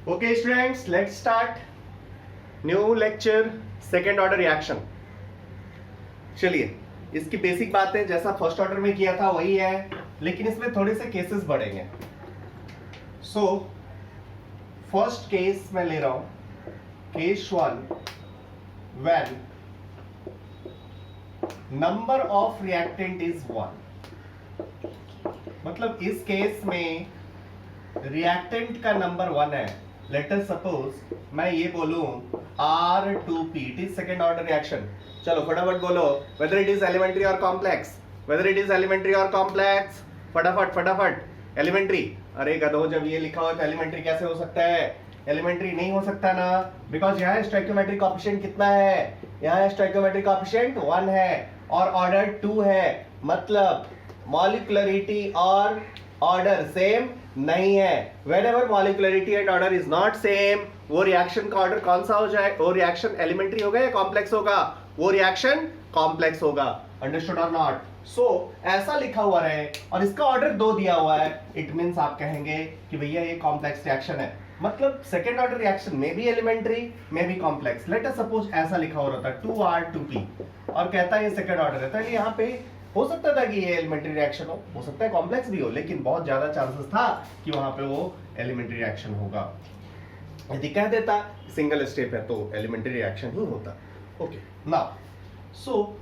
Okay students, let's start new lecture, second order reaction. चलिए, इसकी basic बातें जैसा फर्स्ट ऑर्डर में किया था वही है, लेकिन इसमें थोड़े से केसेस बढ़ेंगे. सो फर्स्ट केस मैं ले रहा हूं, case 1 when number of reactant is 1. मतलब इस केस में रिएक्टेंट का नंबर 1 है. लेट अस सपोज मैं ये बोलूं R2P, it is second order reaction. चलो फटाफट बोलो, वेदर इट इज एलिमेंट्री और complex, whether it is elementary और कॉम्प्लेक्स. फटाफट फटाफट. एलिमेंट्री. अरे गधो, जब ये लिखा हो तो एलिमेंट्री कैसे हो सकता है? एलिमेंट्री नहीं हो सकता ना, बिकॉज यहाँ स्टोइकियोमेट्रिक कोएफिशिएंट कितना है? यहाँ स्टोइकियोमेट्रिक कोएफिशिएंट 1 है और ऑर्डर 2 है. मतलब मॉलिक्युलरिटी और ऑर्डर सेम नहीं है. Whenever molecularity and order is not same, वो रिएक्शन का ऑर्डर कौन सा हो जाए? वो रिएक्शन एलिमेंट्री होगा या कॉम्प्लेक्स होगा? वो रिएक्शन कॉम्प्लेक्स होगा. अंडरस्टूड और नॉट? सो ऐसा लिखा हुआ है और इसका ऑर्डर 2 दिया हुआ है. इट मींस आप कहेंगे कि भैया ये कॉम्प्लेक्स रिएक्शन है. मतलब सेकेंड ऑर्डर रिएक्शन में भी एलिमेंट्री में भी कॉम्प्लेक्स. लेट अस सपोज ऐसा लिखा हो रहा था 2R2P और कहता है ये सेकेंड ऑर्डर है, तो यहाँ पे हो सकता था कि ये एलिमेंट्री रिएक्शन हो सकता है कॉम्प्लेक्स भी हो, लेकिन बहुत ज्यादा चांसेस था कि वहां पे वो एलिमेंट्री रिएक्शन होगा. यदि कह देता सिंगल स्टेप है तो एलिमेंट्री रिएक्शन ही होता. Okay, now so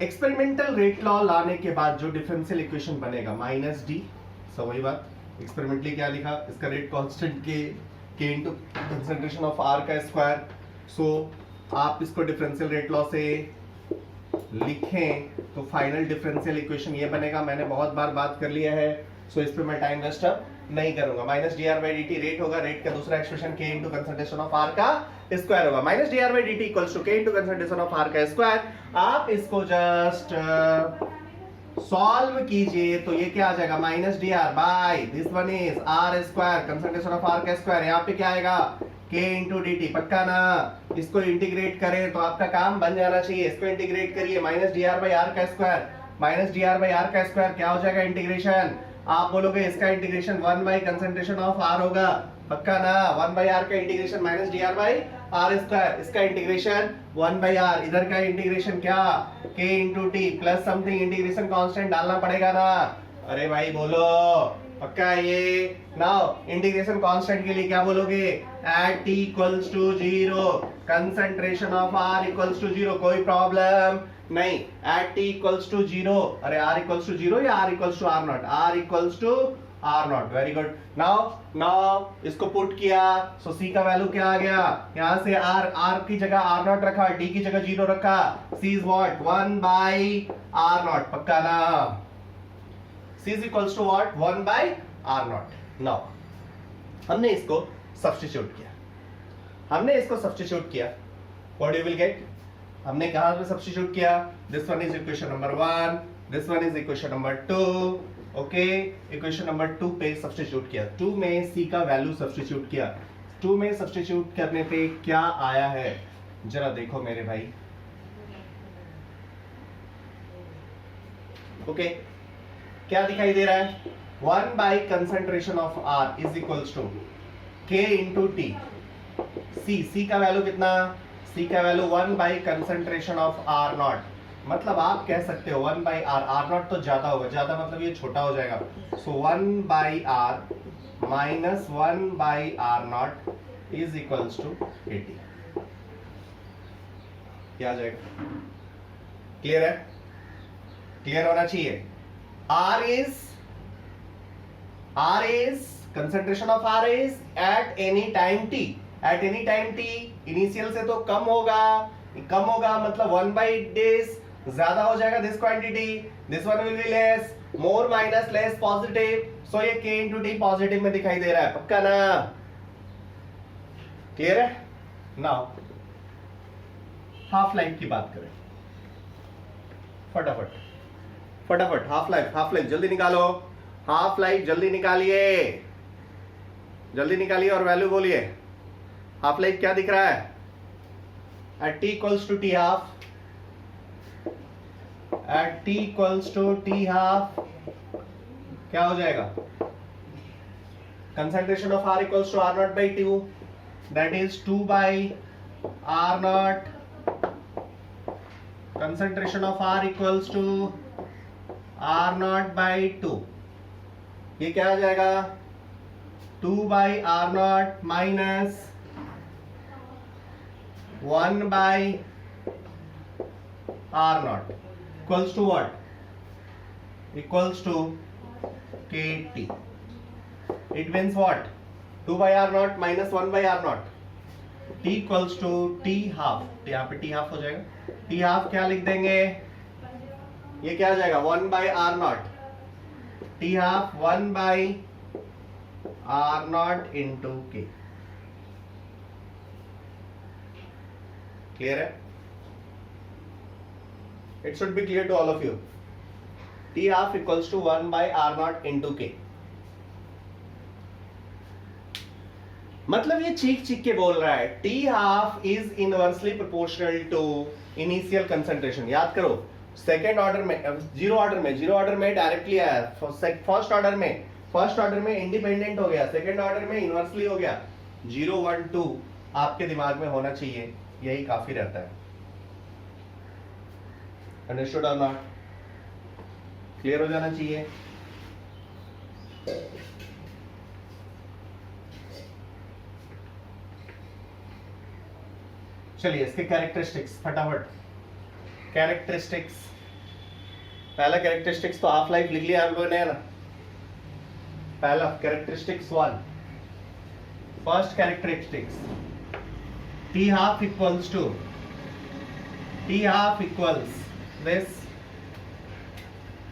experimental rate law लाने के बाद जो डिफरेंशियल इक्वेशन बनेगा -d. सो वही बात, एक्सपेरिमेंटली क्या लिखा? इसका rate constant k into concentration of r का स्क्वायर. सो आप इसको डिफरेंशियल रेट लॉ से लिखें तो फाइनल डिफरेंशियल इक्वेशन ये बनेगा. मैंने बहुत बार बात कर लिया है, सो इस पे मैं टाइम वेस्ट अब नहीं करूंगा. -dr/dt रेट होगा, रेट का दूसरा expression k into concentration of r का स्क्वायर होगा. -dr/dt equals to k into concentration of r का स्क्वायर. आप इसको जस्ट सॉल्व कीजिए तो ये क्या आ जाएगा? -dr by this one is r square concentration of r का स्क्वायर. यहाँ पे क्या आएगा? k into dt. पक्का ना? इसको इंटीग्रेट करें तो आपका काम बन जाना चाहिए. इसको इंटीग्रेट करिए, -dr/r का स्क्वायर. -dr/r का स्क्वायर क्या हो जाएगा? इंटीग्रेशन. आप बोलोगे इसका integration 1 by concentration of r होगा. पक्का ना? 1 बाई r का इंटीग्रेशन -dr/r स्क्वायर. इसका इंटीग्रेशन 1 बाई r. इधर का इंटीग्रेशन क्या? k into t plus something integration constant डालना पड़ेगा ना. अरे भाई बोलो, पक्का ये? नाउ इंटीग्रेशन कांस्टेंट के लिए क्या बोलोगे? At t equals to 0 concentration of r equals to 0. कोई प्रॉब्लम नहीं. At t equals to 0. अरे r इक्वल्स टू 0 या r equals to r not? r equals to r not. Very good. Now इसको put किया, so c का value क्या आ गया? यहां से r की जगह r नॉट रखा, d की जगह 0 रखा. c is what? 1 by r not. पक्का ना? c is equals to what? 1 by r naught. Now हमने इसको सब्स्टिट्यूट किया. What you will get? हमने कहां पे सब्स्टिट्यूट किया? This one is equation number 1, this one is equation number 2. Okay, equation number 2 पे सब्स्टिट्यूट किया. 2 में c का वैल्यू सब्स्टिट्यूट किया. 2 में सब्स्टिट्यूट करने पे क्या आया है जरा देखो मेरे भाई. ओके, क्या दिखाई दे रहा है? 1 by concentration of r is equals to k into t. c का वैल्यू कितना? c का value 1 by concentration of r not. मतलब आप कह सकते हो 1 बाई r नॉट तो ज्यादा होगा, ज्यादा मतलब ये छोटा हो जाएगा. So 1 by r minus 1 by r not is equals to 80. क्या आ जाएगा? क्लियर है? क्लियर होना चाहिए. R is concentration of R is at any time t. At any time t initial से तो कम होगा मतलब 1 by this ज्यादा हो जाएगा. this quantity, this one will be less. more minus less positive. so ये k into t पॉजिटिव में दिखाई दे रहा है. पक्का ना? क्लियर है? नाउ हाफ लाइफ की बात करें. फटाफट हाफ लाइफ जल्दी निकालो. हाफ लाइफ जल्दी निकालिए और वैल्यू बोलिए. हाफ लाइफ क्या दिख रहा है? At t equals to t half. At t equals to t half क्या हो जाएगा? concentration of R equals to R naught by 2, that is 2 by R naught. Concentration of R equals to R naught by 2, ये क्या आ जाएगा 2 by R naught minus 1 by R naught equals to what? Equals to KT. It means what? 2 by R naught minus 1 by R naught. T equals to T half. यहाँ पे T half हो जाएगा. T half क्या लिख देंगे? ये क्या आ जाएगा 1 by R naught. T half 1 by R naught into K. Clear है? It should be clear to all of you. T half equals to 1 by R naught into K. मतलब ये चीख के बोल रहा है T half is inversely proportional to initial concentration. याद करो सेकेंड ऑर्डर में जीरो ऑर्डर में डायरेक्टली आया, फर्स्ट ऑर्डर में इंडिपेंडेंट हो गया, सेकेंड ऑर्डर में इनवर्सली हो गया. 0 1 2 आपके दिमाग में होना चाहिए, यही काफी रहता है. अंडरस्टूड और नॉट? क्लियर हो जाना चाहिए. चलिए इसके कैरेक्टरिस्टिक्स फटाफट. कैरेक्टरिस्टिक्स, पहला कैरेक्टरिस्टिक्स तो हाफ लाइफ लिख लिया हम लोगों ने ना. पहला characteristics 1, first characteristics T half equals to this.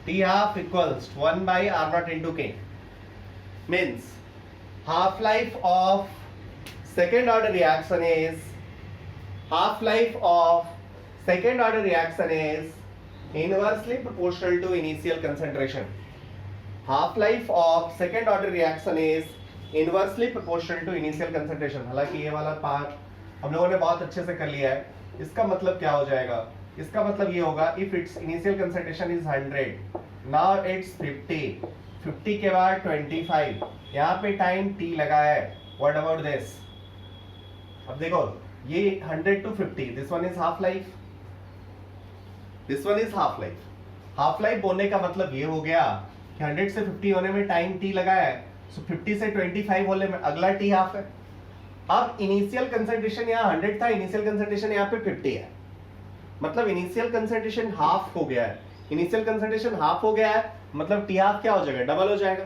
T half equals 1 by R naught into K. Means half life of second order reaction is inversely proportional to initial concentration. Half life of second order reaction is inversely proportional to initial concentration. हालांकि ये वाला part हम लोगों ने बहुत अच्छे से कर लिया है. इसका मतलब क्या हो जाएगा? इसका मतलब ये होगा if its initial concentration is 100, now it's 50 के बाद 25, यहाँ पे टाइम t लगा है. What about this? अब देखो ये 100 to 50, this one is half life, this one is half life. Half life बोलने का मतलब ये हो गया कि 100 से 50 होने में टाइम t लगा है, so 50 से 25 होने में अगला t हाफ है. अब इनिशियल कंसंट्रेशन यहाँ 100 था, इनिशियल कंसंट्रेशन यहाँ पे 50 है, मतलब इनिशियल कंसंट्रेशन हाफ हो गया है. इनिशियल कंसंट्रेशन हाफ हो गया है मतलब टी हाफ क्या हो जाएगा? डबल हो जाएगा.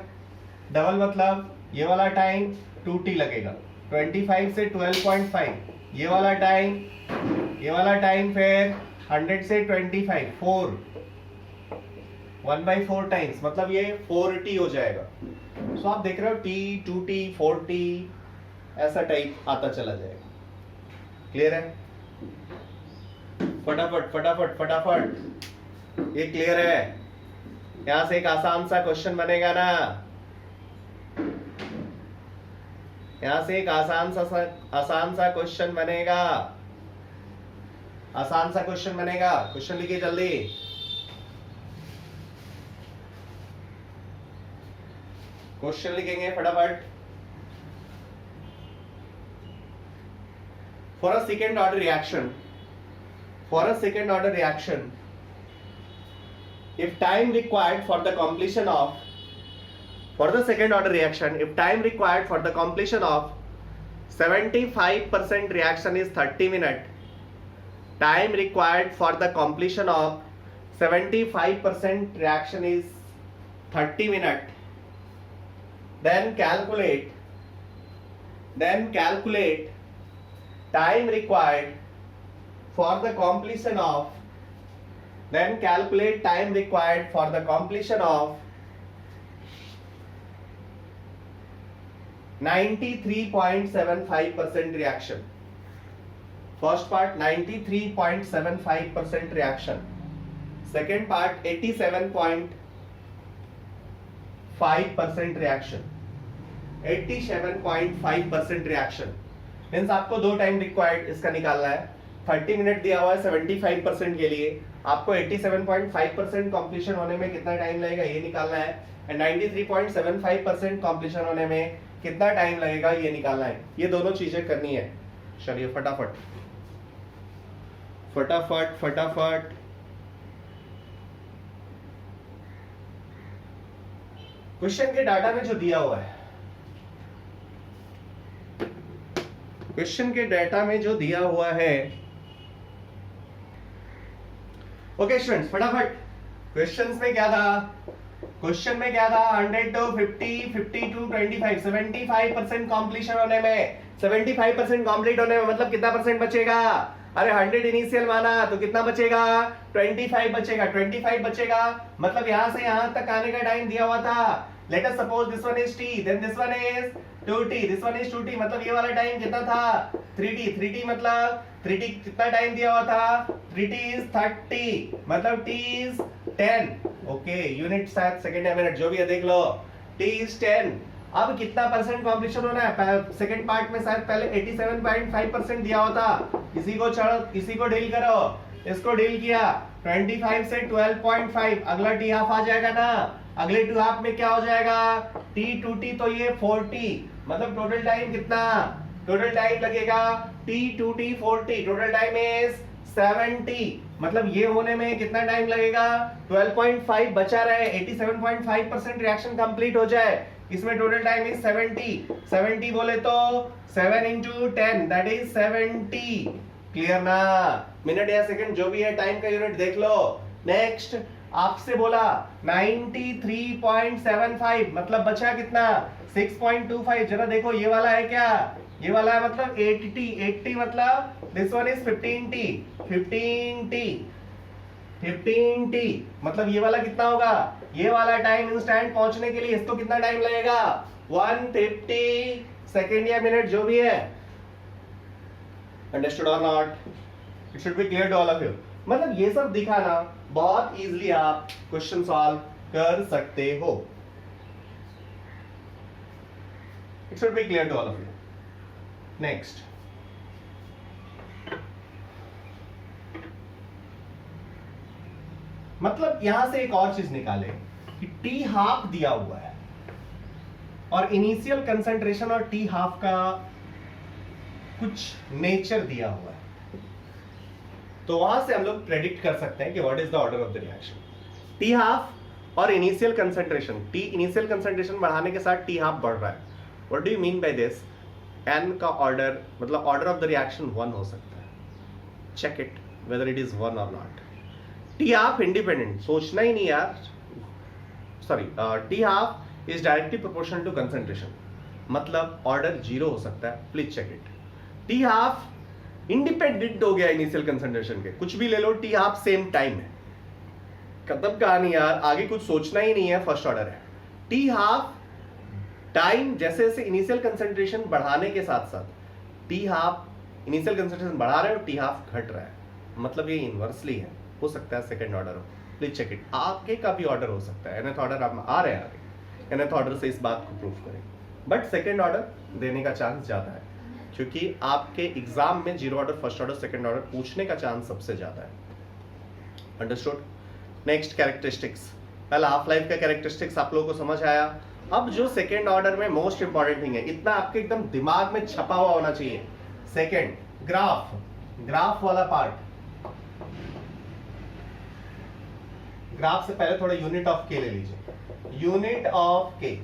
डबल मतलब ये वाला टाइम 2t लगेगा, 25 से 12.5, ये वाला टाइम फिर 100 से 25, 4 1/4 टाइम्स, मतलब ये 4t हो जाएगा. सो आप देख रहे हो t 2t 4t ऐसा टाइप आता चला जाएगा. क्लियर है? फटाफट ये क्लियर है? यहां से एक आसान सा क्वेश्चन बनेगा ना, यहां से एक आसान सा क्वेश्चन बनेगा. क्वेश्चन लिखिए जल्दी. क्वेश्चन लिखेंगे फटाफट. For a second order reaction, if time required for the completion of 75% reaction is 30 minutes, time required for the completion of 75% reaction is 30 minutes, then calculate time required for the completion of 93.75% reaction. First part 93.75% reaction. Second part 87.5% reaction. 87.5% reaction. Means आपको दो time required इसका निकालना है. 30 minute दिया हुआ है 75% के लिए, आपको 87.5% कंप्लीशन होने में कितना टाइम लगेगा ये निकालना है, एंड 93.75% कंप्लीशन होने में कितना टाइम लगेगा ये निकालना है, ये दोनों चीजें करनी है। चलिए फटाफट फटाफट फटाफट। क्वेश्चन के डाटा में जो दिया हुआ है, क्वेश्चन के डाटा में जो दिया हुआ है, ओके स्टूडेंट्स फटाफट। क्वेश्चंस में क्या था, क्वेश्चन में क्या था, 100 to 50, 50 to 25, 75% कॉम्प्लीशन होने में, 75% कंप्लीट होने में मतलब कितना परसेंट बचेगा? अरे 100 इनिशियल माना तो कितना बचेगा? 25 बचेगा, 25 बचेगा मतलब यहां से यहां तक आने का टाइम दिया हुआ था। Let us suppose this one is t, then this one is 2t, this one is 2t मतलब ये वाला टाइम कितना था? 3t, 3t मतलब 3t कितना टाइम दिया हुआ था? 3t इज 30 मतलब t इज 10। ओके यूनिट शायद सेकंड या मिनट जो भी है देख लो, t इज 10। अब कितना परसेंट कंप्लीशन होना है? सेकंड पार्ट में शायद पहले 87.5% दिया हुआ था। इसी को छोड़ो, इसी को डील करो, इसको डील किया 25 से 12.5, अगला टी हाफ आ जाएगा ना। अगले टू हाफ में क्या हो जाएगा? टी टू टी तो ये 40 मतलब टोटल टाइम कितना? टोटल टाइम लगेगा t to t 40, total time is 70 मतलब ये होने में कितना टाइम लगेगा? 12.5 बचा रहे, 87.5% रिएक्शन कंप्लीट हो जाए, इसमें टोटल टाइम इज 70 बोले तो 7 into 10 दैट इज 70। क्लियर ना? मिनट या सेकंड जो भी है टाइम का यूनिट देख लो। नेक्स्ट आपसे बोला 93.75 मतलब बचा कितना? 6.25। जरा देखो ये वाला है क्या? ये वाला है मतलब 80 मतलब दिस वन इज 15t मतलब ये वाला कितना होगा? ये वाला टाइम इंस्टेंट पहुंचने के लिए इसको कितना टाइम लगेगा? 150 सेकेंड या मिनट जो भी है। अंडरस्टूड और not? It should be clear to all of you. मतलब ये सब दिखाना बहुत इजीली आप क्वेश्चन सॉल्व कर सकते हो। It should be clear to all of you. Next मतलब यहां से एक और चीज निकाले कि टी हाफ दिया हुआ है और इनिशियल कंसंट्रेशन और टी हाफ का कुछ नेचर दिया हुआ है, तो वहां से हम लोग प्रेडिक्ट कर सकते हैं कि what is the order of the reaction. T half और initial concentration, T initial concentration बढ़ाने के साथ टी हाफ बढ़ रहा है। What do you mean by this? N का ऑर्डर मतलब ऑर्डर ऑफ द रिएक्शन 1 हो सकता है। Check it whether it is 1 और नॉट। टी हाफ इंडिपेंडेंट, सोचना ही नहीं यार, sorry t half is directly proportional to concentration मतलब ऑर्डर 0 हो सकता है। Please check it. T half independent हो गया इनिशियल कंसंट्रेशन के, कुछ भी ले लो, टी हाफ सेम टाइम है। खत्म कहानी यार, आगे कुछ सोचना ही नहीं है, फर्स्ट ऑर्डर है। टी हाफ टाइम जैसे जैसे इनिशियल कंसंट्रेशन बढ़ाने के साथ साथ टी हाफ इनिशियल कंसंट्रेशन बढ़ा रहे हो, टी हाफ घट रहा है मतलब ये इनवर्सली है। हो सकता है सेकंड ऑर्डर हो, प्लीज चेक इट। आगे का भी ऑर्डर हो सकता है, nth ऑर्डर आप आ रहे हैं आगे, nth ऑर्डर से इस बात को प्रूव करें, बट सेकंड ऑर्डर देने का चांस ज्यादा है क्योंकि आपके एग्जाम में 0 order, first order, second order पूछने का चांस सबसे ज्यादा है। अंडरस्टूड? नेक्स्ट कैरेक्टरिस्टिक्स, पहला हाफ लाइफ का कैरेक्टरिस्टिक्स आप लोगों को समझ आया। अब जो सेकंड ऑर्डर में मोस्ट इंपॉर्टेंट थिंग है, इतना आपके एकदम दिमाग में छपा हुआ होना चाहिए। सेकंड ग्राफ, ग्राफ वाला पार्ट। ग्राफ से पहले थोड़ा यूनिट ऑफ के ले लीजिए। यूनिट ऑफ के,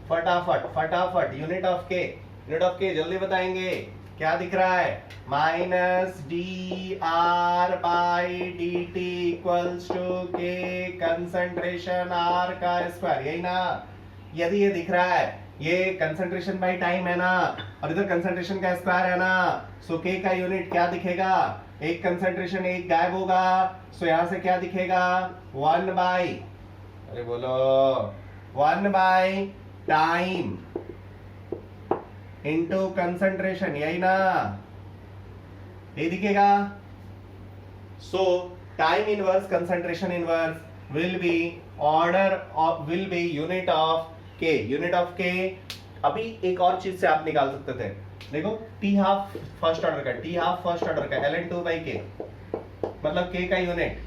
फटाफट फटाफट, unit of k, unit of k जल्दी बताएंगे। क्या दिख रहा है? Minus d r by D t equals to k concentration r का स्क्वायर, यही ना? यदि ये दिख रहा है, ये कंसंट्रेशन बाई टाइम है ना, और इधर कंसंट्रेशन का स्क्वायर है ना, सो के का यूनिट क्या दिखेगा? एक कंसंट्रेशन एक गायब होगा, सो यहां से क्या दिखेगा? 1 बाई, अरे बोलो 1 बाई टाइम इंटू कंसंट्रेशन, यही ना? ये दिखेगा। सो time inverse concentration inverse will be order of, will be unit of k. Unit of के अभी एक और चीज से आप निकाल सकते थे, देखो टी हाफ फर्स्ट ऑर्डर का, टी हाफ फर्स्ट ऑर्डर का ln 2 बाई के मतलब k का यूनिट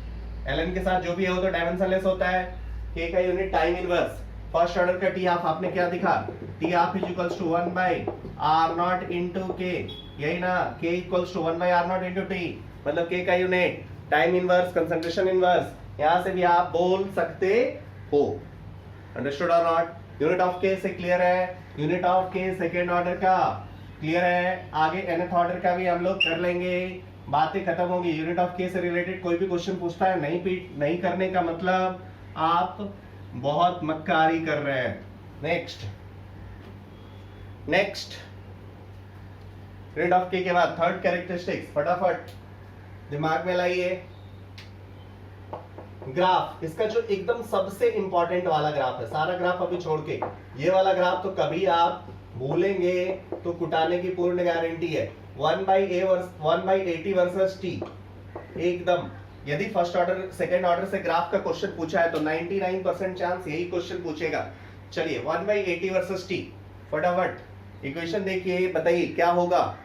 ln के साथ जो भी है वो तो डायमेंशनलेस होता है, k का unit time inverse, first order का टी हाफ आपने क्या दिखा, t half is equals to 1 by r not into k, यही ना, k equals to 1 by r not into t, मतलब के का unit time inverse concentration inverse, यहां से भी आप बोल सकते हो। अंडरस्टूड और नॉट? यूनिट ऑफ के से क्लियर है, यूनिट ऑफ के सेकेंड ऑर्डर का क्लियर है, आगे nth ऑर्डर का भी हम लोग कर लेंगे, बातें खत्म होगी। यूनिट ऑफ के से रिलेटेड कोई भी क्वेश्चन पूछता है नहीं करने का मतलब आप बहुत मक्कारी कर रहे हैं। नेक्स्ट यूनिट ऑफ के बाद थर्ड कैरेक्टरिस्टिक्स फटाफट दिमाग में लाइए। ग्राफ, इसका जो एकदम सबसे इंपॉर्टेंट वाला ग्राफ है, सारा ग्राफ अभी छोड़ के, ये वाला ग्राफ तो कभी आप भूलेंगे तो कुटाने की पूर्ण गारंटी है। 1 बाई एटी वर्सेस टी, एकदम। यदि फर्स्ट ऑर्डर सेकंड ऑर्डर से ग्राफ का क्वेश्चन पूछा है तो 99% चांस यही क्वेश्चन पूछेगा। चलिए 1 बाई एटी वर्सेस टी, फटाफट इक्वेशन देखिए, बताइए क्या होगा।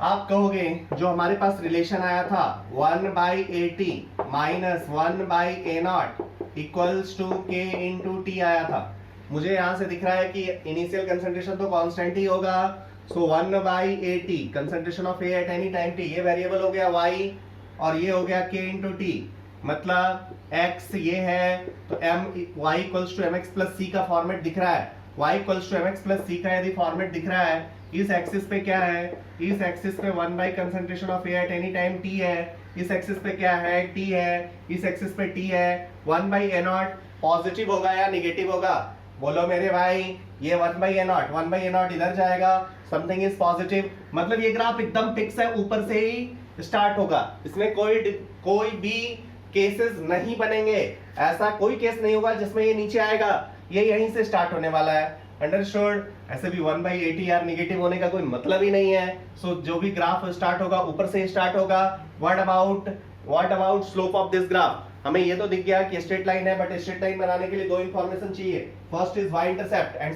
आप कहोगे जो हमारे पास रिलेशन आया था 1 by a t minus 1 by a not equals to k into t आया था। मुझे यहां से दिख रहा है कि इनिशियल कंसंट्रेशन तो कांस्टेंट ही होगा, so 1 by a t concentration of a at any time t, ये वेरिएबल हो गया y और ये हो गया k इंटू टी, मतलब x ये है तो y equals to mx plus c का फॉर्मेट दिख रहा है। y equals to mx plus c का यदि फॉर्मेट दिख रहा है, इस एक्सिस पे क्या है, इस एक्सिस पे 1 by concentration of a at any time t है, इस एक्सिस पे क्या है, t है, इस एक्सिस पे t है। 1 बाई ए नॉट पॉजिटिव होगा या निगेटिव होगा, बोलो मेरे भाई। ये 1 by a not, 1 by a not इधर जाएगा, समथिंग इज पॉजिटिव, मतलब ये ग्राफ एकदम फिक्स है, ऊपर से ही स्टार्ट होगा, इसमें कोई भी केसेस नहीं बनेंगे, ऐसा कोई केस नहीं होगा जिसमें ये नीचे आएगा, ये यहीं से स्टार्ट होने वाला है। अंडरस्टूड? ऐसे भी 1 बाई एटी यार निगेटिव होने का कोई मतलब ही नहीं है। सो जो भी ग्राफ स्टार्ट होगा ऊपर से स्टार्ट होगा। What about slope of this graph? हमें ये तो दिख गया कि स्ट्रेट लाइन है, बट स्ट्रेट लाइन बनाने के लिए दो इंफॉर्मेशन चाहिए, first is y intercept and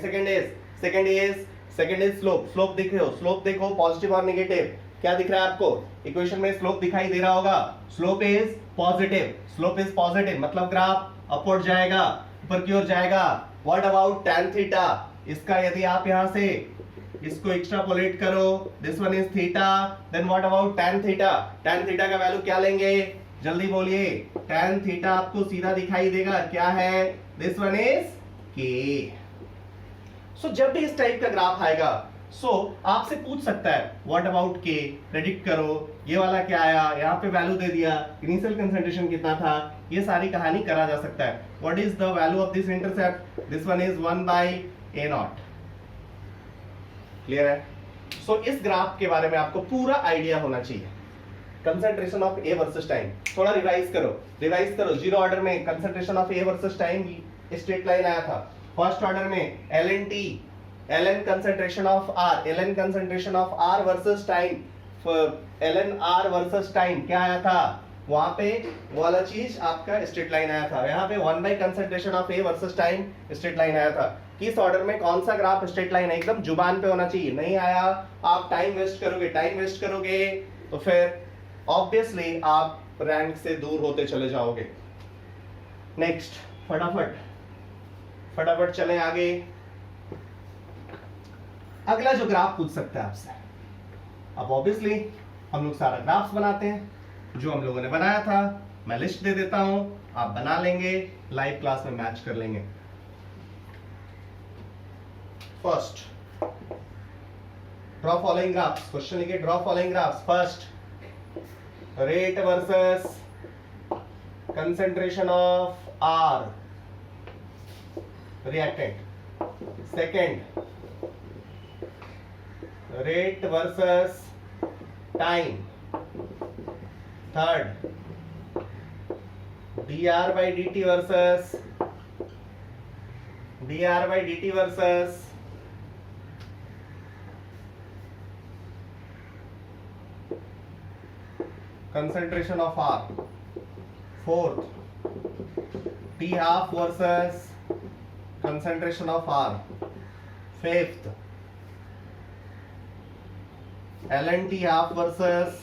second is slope. Slope दिख रहे हो, स्लोप देखो पॉजिटिव और नेगेटिव, क्या दिख रहा है आपको? इक्वेशन में स्लोप दिखाई दे रहा होगा, स्लोप इज पॉजिटिव, मतलब ग्राफ अपवर्ड जाएगा, ऊपर की ओर जाएगा। What about tan theta? इसका यदि आप यहां से इसको एक्सट्रापोलेट करो, this one is theta, then what about tan theta? tan theta का वैल्यू क्या लेंगे, जल्दी बोलिए। tan थीटा आपको सीधा दिखाई देगा, क्या है, दिस वन इज k। सो जब भी इस टाइप का ग्राफ आएगा, आपसे पूछ सकता है व्हाट अबाउट k, प्रेडिक्ट करो, ये वाला क्या आया, यहाँ पे वैल्यू दे दिया, इनिशियल कंसंट्रेशन कितना था, ये सारी कहानी करा जा सकता है। What is the value of this intercept? This one is 1 by a not. Clear है? इस ग्राफ के बारे में आपको पूरा आइडिया होना चाहिए। Concentration of A versus time, थोड़ा रिवाइज करो। जीरो ऑर्डर में concentration of A versus time straight line आया था। फर्स्ट ऑर्डर में ln concentration of r versus time, क्या आया था, वहां पे वो वाला चीज आपका स्ट्रेट लाइन आया था। यहाँ पे 1 by concentration of A versus time straight line आया था। किस ऑर्डर में कौन सा ग्राफ स्ट्रेट लाइन है, एकदम जुबान पे होना चाहिए। नहीं आया, आप टाइम वेस्ट करोगे तो फिर ऑब्वियसली आप रैंक से दूर होते चले जाओगे। नेक्स्ट, फटाफट चलें आगे। अगला जो ग्राफ पूछ सकता है आपसे, अब ऑब्वियसली हम लोग सारा ग्राफ्स बनाते हैं, जो हम लोगों ने बनाया था मैं लिस्ट दे देता हूं, आप बना लेंगे, लाइव क्लास में मैच कर लेंगे। First, draw following graphs, question लिखिए draw following graphs. First, rate versus concentration of R reactant. Second, rate versus time. Third, dr by dt versus concentration of R. Fourth, T half versus concentration of R. Fifth, ln T half versus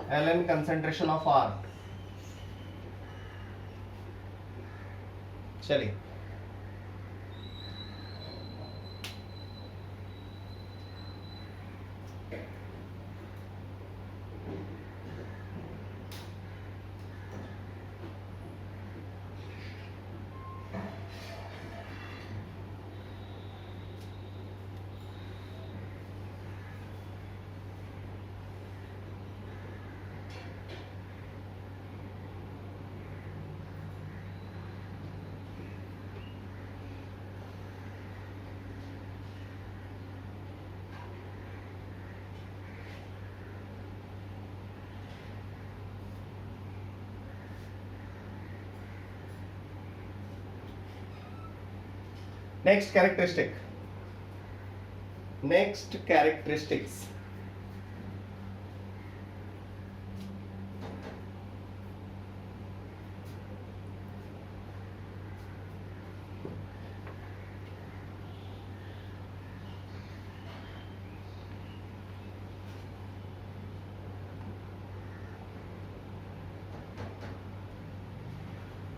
ln concentration of R। चलिए next characteristics।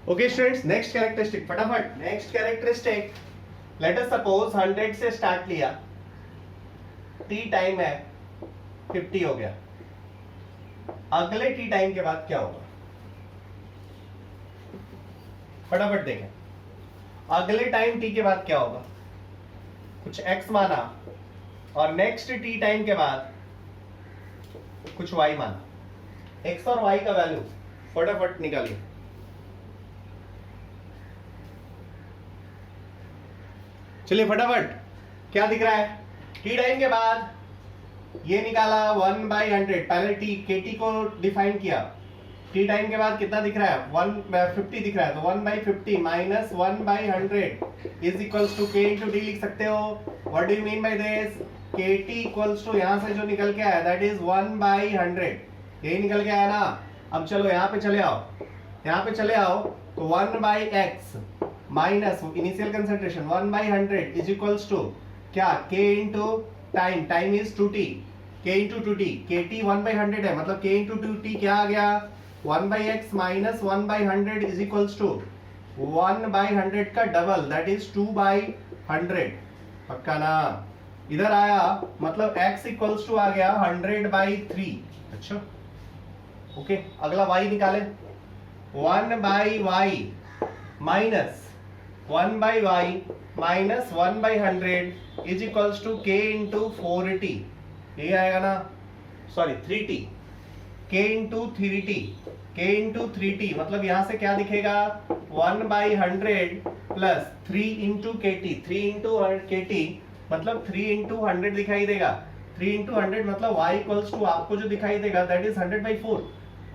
Okay students, next characteristic फटाफट। Next characteristic, let us suppose 100 से start लिया, T time है 50 हो गया, अगले T time के बाद क्या होगा? फटाफट देखें, अगले टाइम टी के बाद क्या होगा? कुछ एक्स माना और नेक्स्ट टी टाइम के बाद कुछ वाई माना। एक्स और वाई का वैल्यू फटाफट निकालिए। चलिए फटाफट, क्या दिख रहा है? टी टाइम के बाद ये निकाला 1/100, पहले टी के टी को डिफाइन किया। टी टाइम के बाद कितना दिख रहा है? 1/50 दिख रहा है, तो 1/50 minus 1/100 is equals to k into D लिख सकते हो। What do you mean by this? के टी इक्वल्स टू यहां से जो निकल के आया दैट इज 1/100, यही निकल के आया ना। अब चलो यहाँ पे चले आओ, यहाँ पे चले आओ, तो 1/x minus initial concentration 1/100 is equals to क्या? k into time, time is 2t, k into 2t, kt 1/100 है, मतलब k इंटू 2t क्या आ गया? 1/x minus 1/100 is equals to 1/100 का डबल दैट इज 2/100। पक्का ना? इधर आया मतलब x इक्वल्स टू आ गया 100/3। अच्छा ओके, अगला y निकाले, 1/y minus 1/y minus 1/100 is equals to k into 4t, ये आएगा ना, sorry 3t, k into 3t, k into 3t मतलब यहां से क्या दिखेगा? 1/100 plus 3 into kt, 3 into kt मतलब 3 इंटू 100 दिखाई देगा। 3 इंटू 100 मतलब y इक्वल्स टू आपको जो दिखाई देगा दैट इज 100/4।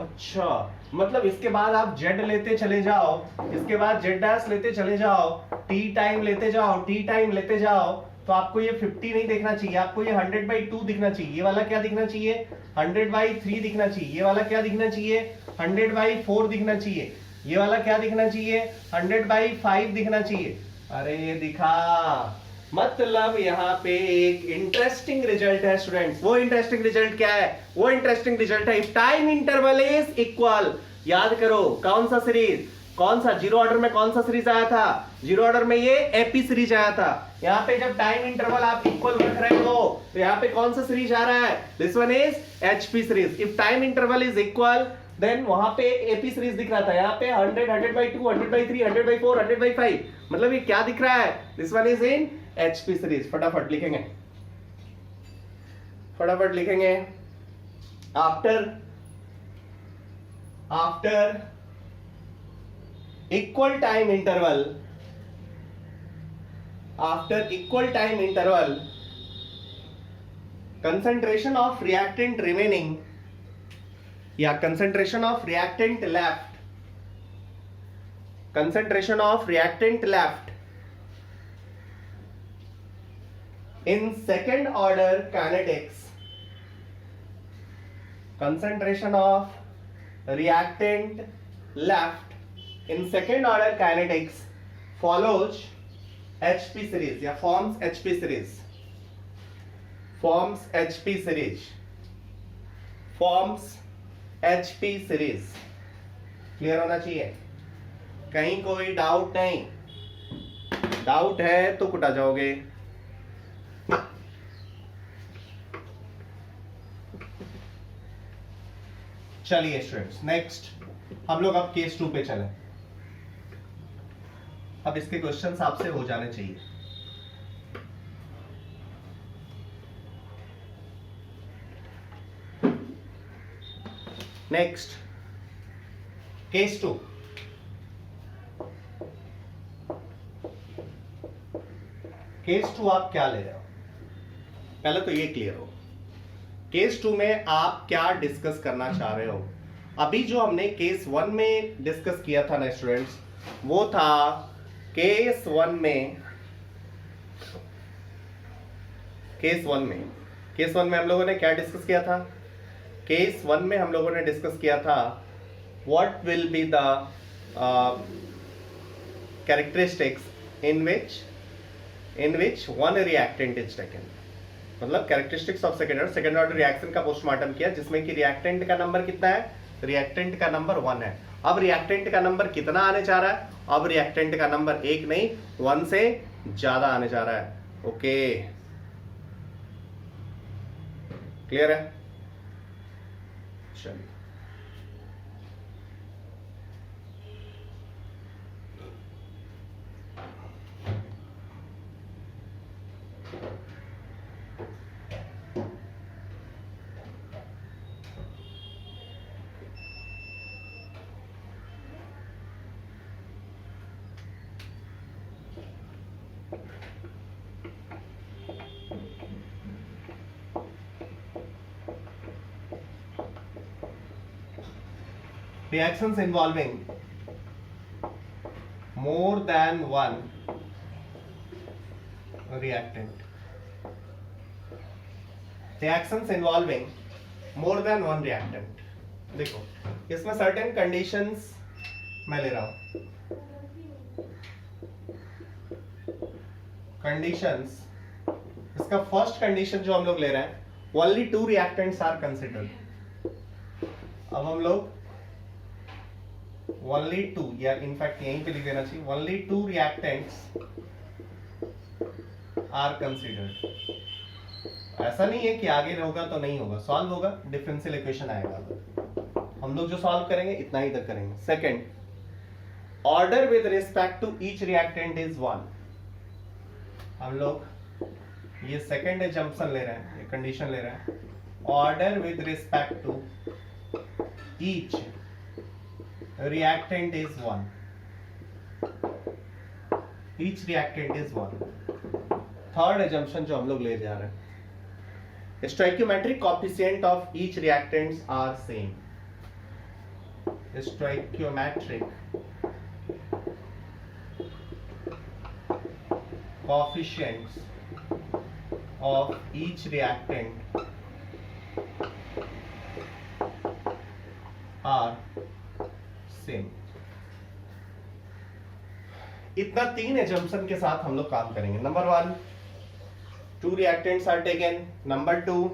अच्छा, मतलब इसके बाद आप z लेते चले जाओ, इसके बाद z डैश लेते चले जाओ, t टाइम लेते जाओ, t टाइम लेते जाओ, तो आपको ये 50 नहीं देखना चाहिए, आपको ये 100/2 दिखना चाहिए। ये वाला क्या दिखना चाहिए? 100/3 दिखना चाहिए। ये वाला क्या दिखना चाहिए? 100/4 दिखना चाहिए। ये वाला क्या दिखना चाहिए? 100/5 दिखना चाहिए। अरे ये दिखा, मतलब यहाँ पे एक इंटरेस्टिंग रिजल्ट है स्टूडेंट्स। वो इंटरेस्टिंग रिजल्ट क्या है? वो इंटरेस्टिंग रिजल्ट है if time interval is equal. याद करो कौन सा सीरीज, कौन सा जीरो ऑर्डर में कौन सा सीरीज आया था? जीरो ऑर्डर में ये एपी सीरीज आया था। यहाँ पे जब टाइम इंटरवल आप इक्वल रख रहे हो तो यहाँ पे कौन सा सीरीज आ रहा है? This one is HP series. If time interval is equal then वहां पे एपी सीरीज दिख रहा था, यहाँ पे 100, 100/2, 100/3, 100/4, 100/5, मतलब ये क्या दिख रहा है? This one is in HP series. फटाफट लिखेंगे, फटाफट लिखेंगे। After equal time interval, after equal time interval concentration of reactant remaining या concentration of reactant left, concentration of reactant left in second order kinetics, concentration of reactant left in second order kinetics follows HP series या forms HP series, forms HP series, forms HP series. Clear होना चाहिए, कहीं कोई doubt नहीं, doubt है तो कुटा जाओगे। चलिए स्टूडेंट्स, नेक्स्ट हम लोग अब केस 2 पे चलें। अब इसके क्वेश्चंस आपसे हो जाने चाहिए। Next case 2। केस 2 आप क्या ले रहे हो, पहले तो ये क्लियर हो केस 2 में आप क्या डिस्कस करना चाह रहे हो। अभी जो हमने केस 1 में डिस्कस किया था ना स्टूडेंट्स, वो था केस 1 में हम लोगों ने क्या डिस्कस किया था। केस 1 में हम लोगों ने डिस्कस किया था what will be the characteristics in which one reactant is taken. मतलब characteristics of second order reaction का पोस्टमार्टम किया, जिसमें कि रिएक्टेंट का नंबर कितना है, रिएक्टेंट का नंबर 1 है। अब रिएक्टेंट का नंबर कितना आने जा रहा है, अब रिएक्टेंट का नंबर 1 नहीं 1 से ज्यादा आने जा रहा है। ओके क्लियर है, चलिए reactions involving more than one reactant, reactions involving more than one reactant। देखो इसमें certain conditions मैं ले रहा हूं, conditions। इसका फर्स्ट कंडीशन जो हम लोग ले रहे हैं only 2 reactants are considered। अब हम लोग only 2 या इनफैक्ट यहीं पे लिख देना चाहिए only 2 reactants are considered। ऐसा नहीं है कि आगे होगा तो नहीं होगा, सॉल्व होगा, डिफरेंशियल इक्वेशन आएगा। हम लोग जो सॉल्व करेंगे इतना ही तक करेंगे। Second, order with respect to each reactant is 1। हम लोग ये सेकंड एजम्पशन ले रहे हैं, ये कंडीशन ले रहे हैं, order with respect to each reactant is 1, each reactant is 1। Third assumption जो हम लोग ले जा रहे हैं, stoichiometric coefficient of each reactants are same। stoichiometric coefficients of each reactant are same. इतना 3 एजम्पशन के साथ हम लोग काम करेंगे। Number 1, 2 reactants are taken। Number 2,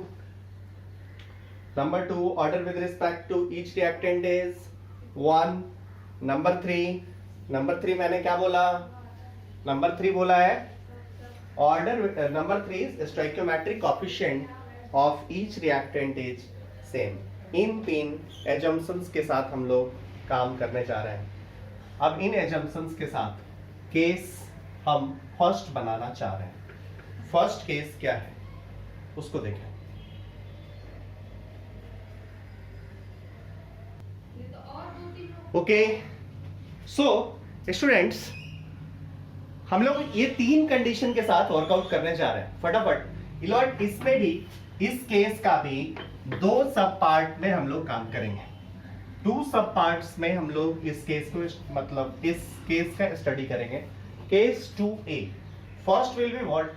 order with respect to each reactant is 1। Number 3 मैंने क्या बोला, नंबर 3 बोला है order, number 3 is stoichiometric coefficient of each reactant is same. इन 3 एजम्पशंस के साथ हम लोग काम करने जा रहे हैं। अब इन एजम्पशंस के साथ केस हम फर्स्ट बनाना चाह रहे हैं। फर्स्ट केस क्या है उसको देखें। ओके सो स्टूडेंट्स, हम लोग ये 3 कंडीशन के साथ वर्कआउट करने जा रहे हैं फटाफट। इलॉट इसमें भी, इस केस का भी 2 सब पार्ट में हम लोग काम करेंगे। 2 सब पार्ट्स में हम लोग इस केस को, मतलब इस केस का स्टडी करेंगे। Case 2A, first will be what,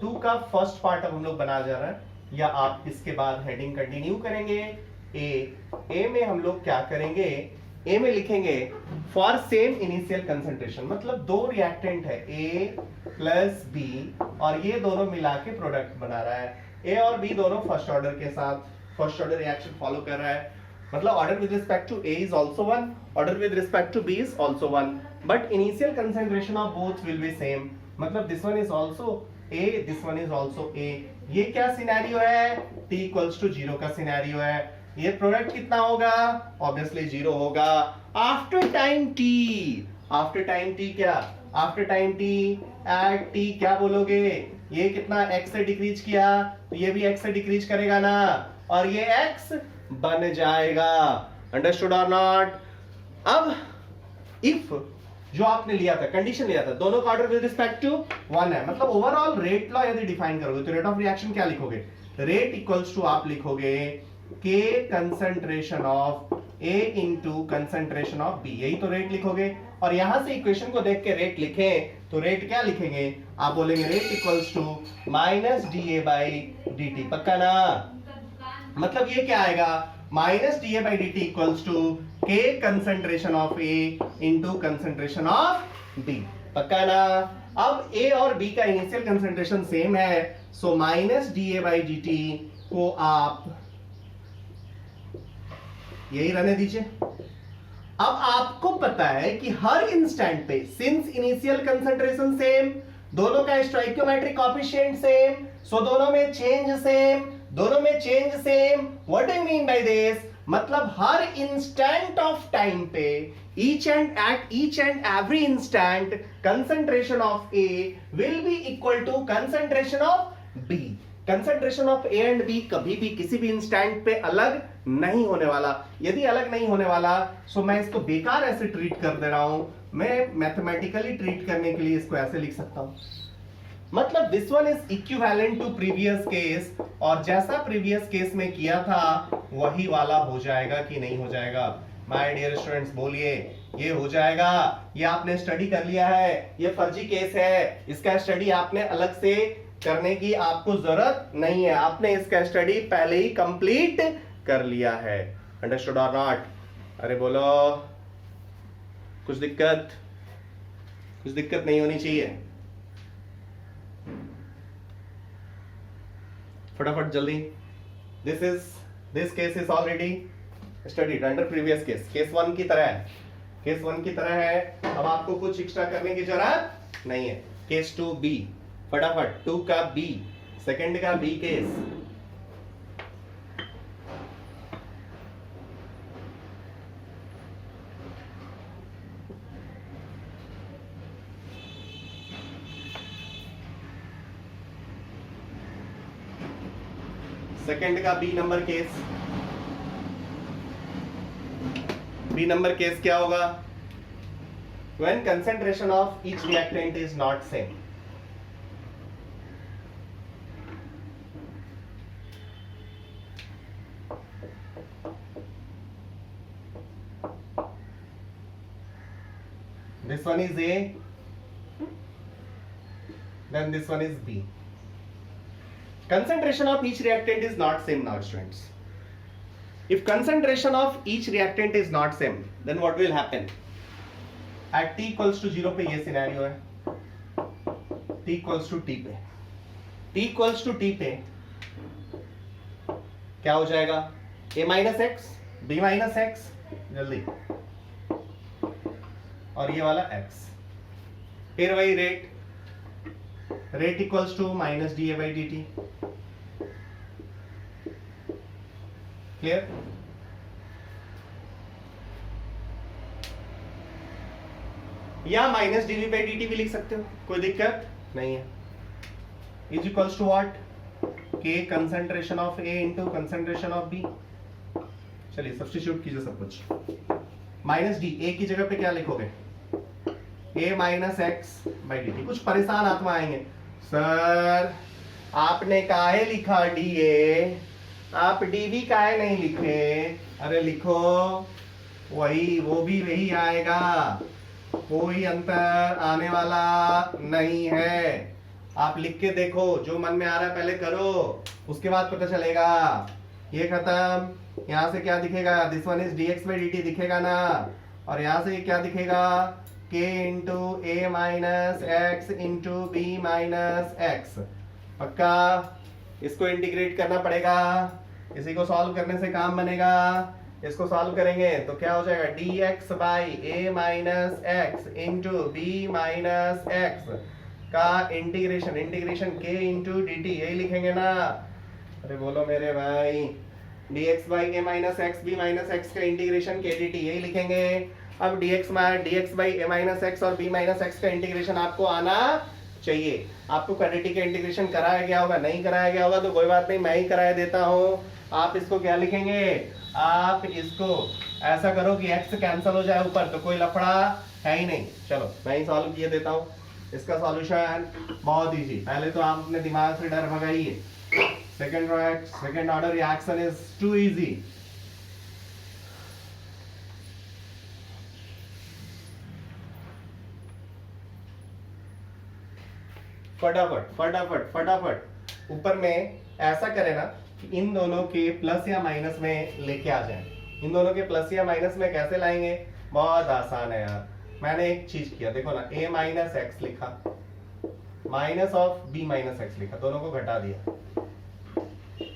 2 का फर्स्ट पार्ट अब हम लोग बना जा रहा है, या आप इसके बाद हेडिंग कंटिन्यू करेंगे। ए में हम लोग क्या करेंगे, ए में लिखेंगे फॉर सेम इनिशियल कंसंट्रेशन। मतलब 2 रिएक्टेंट है A प्लस B और ये दोनों मिला के प्रोडक्ट बना रहा है। ए और बी दोनों फर्स्ट ऑर्डर के साथ फर्स्ट ऑर्डर रिएक्शन फॉलो कर रहा है, मतलब order with respect to A is also 1, order with respect to B is also 1, but initial concentration of both will be same, मतलब this one is also A, this one is also A। ये क्या scenario है? t equals to 0 का scenario है। ये product कितना होगा? Obviously 0 होगा after time t। After time t क्या? After time t at t क्या बोलोगे? ये कितना x से डिक्रीज किया तो ये भी x से डिक्रीज करेगा ना, और ये x बन जाएगा। अंडरस्टूड और नॉट? अब इफ जो आपने लिया था, कंडीशन लिया था, दोनों का ऑर्डर विद रिस्पेक्ट टू 1 है, मतलब ओवरऑल रेट लॉ यदि डिफाइन करोगे तो रेट ऑफ रिएक्शन क्या लिखोगे? रेट इक्वल्स टू आप लिखोगे k concentration of A into concentration of B, यही तो रेट लिखोगे। और यहां से इक्वेशन को देख के रेट लिखें तो रेट क्या लिखेंगे? आप बोलेंगे rate equals to minus DA by dt, पक्का ना? मतलब ये क्या आएगा? Minus DA by dt equals to k concentration of A into concentration of B, पक्का ना? अब A और B का इनिशियल कंसंट्रेशन सेम है, so minus DA by dt को आप यही रहने दीजिए। अब आपको पता है कि हर इंस्टेंट पे सिंस इनिशियल कंसंट्रेशन सेम, दोनों का स्टोइकियोमेट्रिक कोएफिशिएंट सेम, सो दोनों में चेंज सेम, दोनों में change same. What do you mean by this? मतलब हर इंस्टेंट ऑफ टाइम पे each and every instant concentration of A will be equal to concentration of B। Concentration of A and B कभी भी किसी भी instant पे अलग नहीं होने वाला। यदि अलग नहीं होने वाला सो मैं इसको बेकार ऐसे ट्रीट कर दे रहा हूं, मैं मैथमेटिकली ट्रीट करने के लिए इसको ऐसे लिख सकता हूं, मतलब this one is equivalent to previous case, और जैसा प्रीवियस केस में किया था वही वाला हो जाएगा कि नहीं हो जाएगा? माय डियर स्टूडेंट्स बोलिए, ये हो जाएगा। ये आपने स्टडी कर लिया है, ये फर्जी केस है, इसका स्टडी आपने अलग से करने की आपको जरूरत नहीं है, आपने इसका स्टडी पहले ही कंप्लीट कर लिया है। अंडरस्टूड और नॉट? अरे बोलो, कुछ दिक्कत नहीं होनी चाहिए, फटाफट जल्दी। This case is already studied under previous case, case 1 की तरह है, केस 1 की तरह है। अब आपको कुछ एक्स्ट्रा करने की जरूरत नहीं है। केस 2B, फटाफट 2 का B, सेकंड का B केस। सेकंड का B number case. B number case क्या होगा? When concentration of each reactant is not same। This one is A, then this one is B. Concentration of each reactant is not same now, students. If concentration of each reactant is not same, then what will happen? At t equals to 0 पे ये scenario है, t equals to t पे, t equals to t पे क्या हो जाएगा? a minus x, b minus x, जल्दी, और ये वाला x, फिर वही rate equals to minus D A by D T. Clear? या minus D V by D T भी लिख सकते हो, कोई दिक्कत नहीं है। Is equals to what? K concentration of A into concentration of B. चलिए सब्स्टिट्यूट कीजिए सब कुछ। माइनस डी, ए की जगह पे क्या लिखोगे? a minus x by D T. कुछ परेशान आत्मा आएंगे, सर आपने काहे लिखा dA, आप dV काहे नहीं लिखे? अरे लिखो, वही वो भी वही आएगा, कोई अंतर आने वाला नहीं है। आप लिख के देखो, जो मन में आ रहा है पहले करो, उसके बाद पता चलेगा। ये खत्म, यहां से क्या दिखेगा? This one is dx by dt दिखेगा ना, और यहां से क्या दिखेगा? k इंटू ए minus X into B minus X. पक्का? इसको इंटीग्रेट करना पड़ेगा, इसी को सॉल्व करने से काम बनेगा। इसको सॉल्व करेंगे तो क्या हो जाएगा, dx by a minus X into B minus X का integration, integration k into D T, यही लिखेंगे ना। अरे बोलो मेरे भाई, dx by a minus x B minus X का इंटीग्रेशन k dt, यही लिखेंगे। अब dx by a minus X और b माइनस एक्स का इंटीग्रेशन आपको आना चाहिए। आपको क्वाड्रेटिक का इंटीग्रेशन कराया गया होगा, नहीं कराया गया होगा तो कोई बात नहीं, मैं ही कराया देता हूँ। आप इसको क्या लिखेंगे, आप इसको ऐसा करो कि x कैंसिल हो जाए ऊपर, तो कोई लफड़ा है ही नहीं। चलो मैं ही सॉल्व किए देता हूँ। इसका सॉल्यूशन बहुत इजी, पहले तो आप अपने दिमाग से डर भगाइए। Second order reaction is too easy. फटाफट फटाफट फटाफट ऊपर में ऐसा करें ना कि इन दोनों के प्लस या माइनस में लेके आ जाएं। इन दोनों के प्लस या माइनस में कैसे लाएंगे, बहुत आसान है यार। मैंने एक चीज किया, देखो ना, a माइनस एक्स लिखा, minus of b minus x लिखा, दोनों को घटा दिया।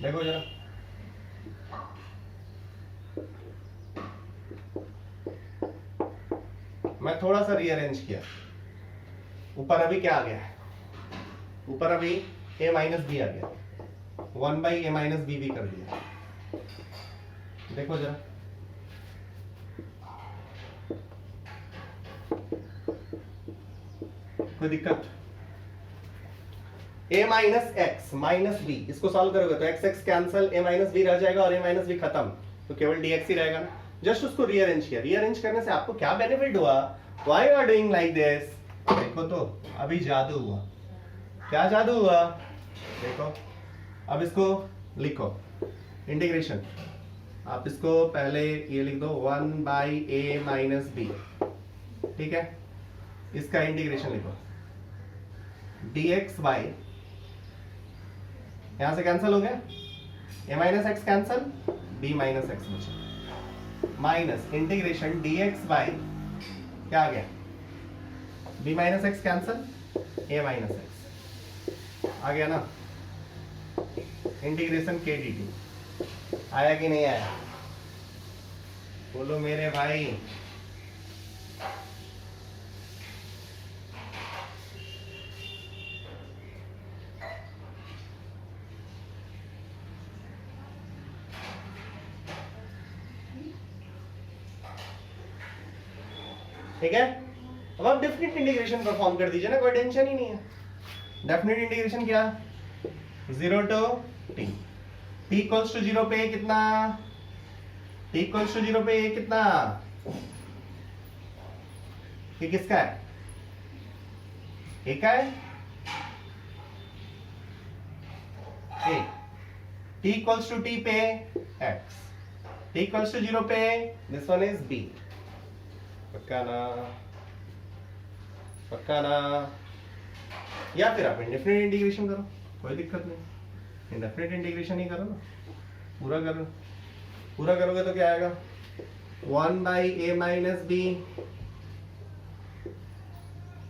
देखो जरा, मैं थोड़ा सा रीअरेंज किया। ऊपर अभी क्या आ गया है, ऊपर अभी a माइनस बी आ गया, 1 बाई ए माइनस बी भी कर दिया। देखो जरा, कोई दिक्कत, a minus x minus b, इसको सॉल्व करोगे तो x x cancel, a minus b रह जाएगा और a माइनस बी खत्म, तो केवल dx ही रहेगा ना। जस्ट उसको रीअरेंज किया। रीअरेंज करने से आपको क्या बेनिफिट हुआ, why you are doing like this. देखो तो अभी जादू हुआ। क्या जादू हुआ, देखो। अब इसको लिखो, इंटीग्रेशन। आप इसको पहले ये लिख दो, 1 बाई ए माइनस बी, ठीक है। इसका इंटीग्रेशन लिखो, dx बाई, यहां से कैंसिल हो गया, a minus X cancel, b minus X बचा, माइनस इंटीग्रेशन dx बाई क्या आ गया, b minus X cancel, a minus X आ गया ना, इंटीग्रेशन k dt। आया कि नहीं आया, बोलो मेरे भाई। ठीक है, अब आप डेफिनेट इंटीग्रेशन परफॉर्म कर दीजिए ना, कोई टेंशन ही नहीं है। डेफिनेट इंटीग्रेशन क्या, 0 to t, t equals to 0 पे कितना, t इक्वल्स टू 0 पे कितना, ये किसका है, a का है, a, t equals to t पे x, t इक्वल्स टू 0 पे दिस वन इज b। पक्का ना, पक्का ना। या फिर आप इंडेफिनिट इंटीग्रेशन करो, कोई दिक्कत नहीं, इंडेफिनिट इंटीग्रेशन ही करो ना, पूरा करो। पूरा करोगे तो क्या आएगा, 1 by A minus b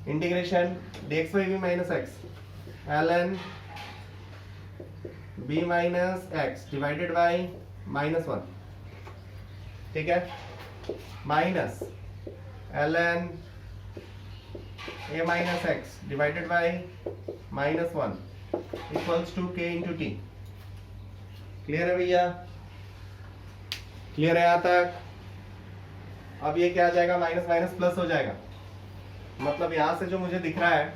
integration dx by b minus x ln b minus x divided by -1, ठीक है, minus ln a minus x divided by -1 equals to k into t. Clear है भैया, क्लियर है यहाँ तक। अब ये क्या आ जाएगा, माइनस माइनस प्लस हो जाएगा, मतलब यहां से जो मुझे दिख रहा है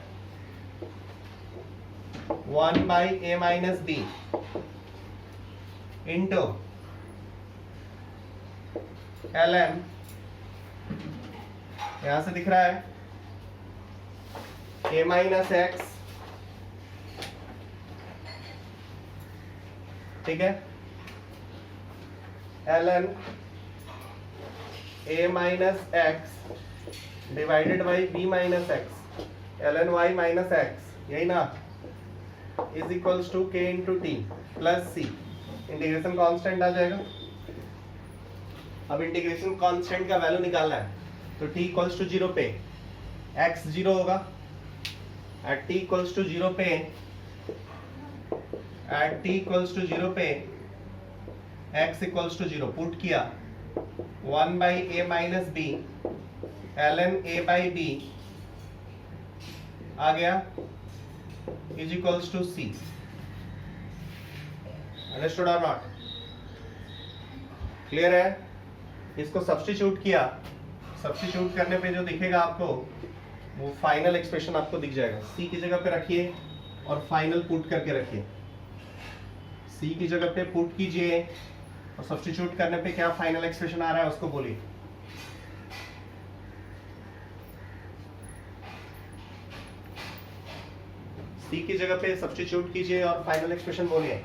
1 by A minus b into ln, यहां से दिख रहा है a माइनस एक्स, ठीक है, ln a minus x divided by b minus x ln y minus X, यही ना, is equals to k into T plus c। Integration constant आ जाएगा। अब इंटीग्रेशन कांस्टेंट का वैल्यू निकालना है, तो t इक्वल्स टू 0 पे x 0 होगा, एट t इक्वल्स टू 0 पे, एट t इक्वल्स टू 0 पे x इक्वल्स टू 0 पुट किया 1 by A minus B ln a by B आ गया is equals to c। Understood और नॉट? क्लियर है? इसको सब्स्टिट्यूट किया, सब्स्टिट्यूट करने पे जो दिखेगा आपको वो फाइनल एक्सप्रेशन आपको दिख जाएगा। c की जगह पे रखिए और फाइनल पुट करके रखिए। c की जगह पे पुट कीजिए और सब्स्टिट्यूट करने पे क्या फाइनल एक्सप्रेशन आ रहा है उसको बोलिए। c की जगह पे सब्स्टिट्यूट कीजिए और फाइनल एक्सप्रेशन बोलिए।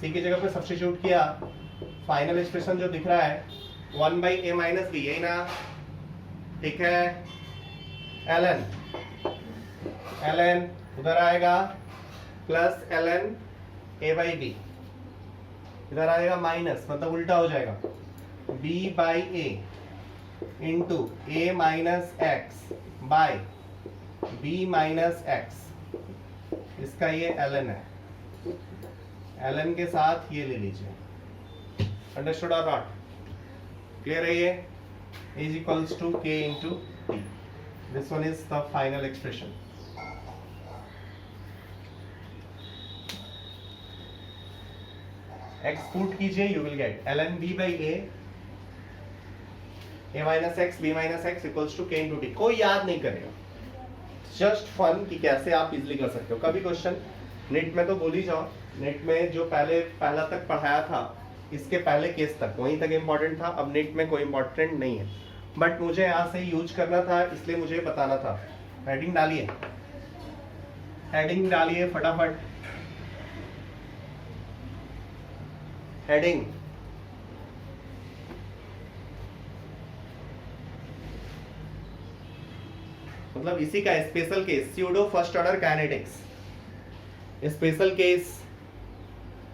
c की जगह पे सब्स्टिट्यूट किया, फाइनल एक्सप्रेशन जो दिख रहा है 1 बाई ए माइनस बी, यही ना? ठीक है, ln उधर आएगा plus ln a by b, इधर आएगा माइनस, मतलब उल्टा हो जाएगा b by a into A minus x by b minus x. इसका ये ln है, ln के साथ ये ले लीजिए। अंडरस्टूड और नॉट? क्लियर है? ये is equals to k into t। This one is the final expression. x put कीजिए, you will get ln b by a minus X b minus X equals to k into t। कोई याद नहीं करेगा, just fun कि कैसे आप easily कर सकते हो। कभी क्वेश्चन नेट में तो बोल ही जाओ, नेट में जो पहला तक पढ़ाया था इसके पहले केस तक वहीं तक इम्पोर्टेंट था। अब नेट में कोई इम्पोर्टेंट नहीं है, बट मुझे यहाँ से यूज करना था इसलिए मुझे बताना था। हेडिंग डालिए, हेडिंग डालिए फटाफट। हेडिंग मतलब इसी का special case, pseudo first order kinetics. Special case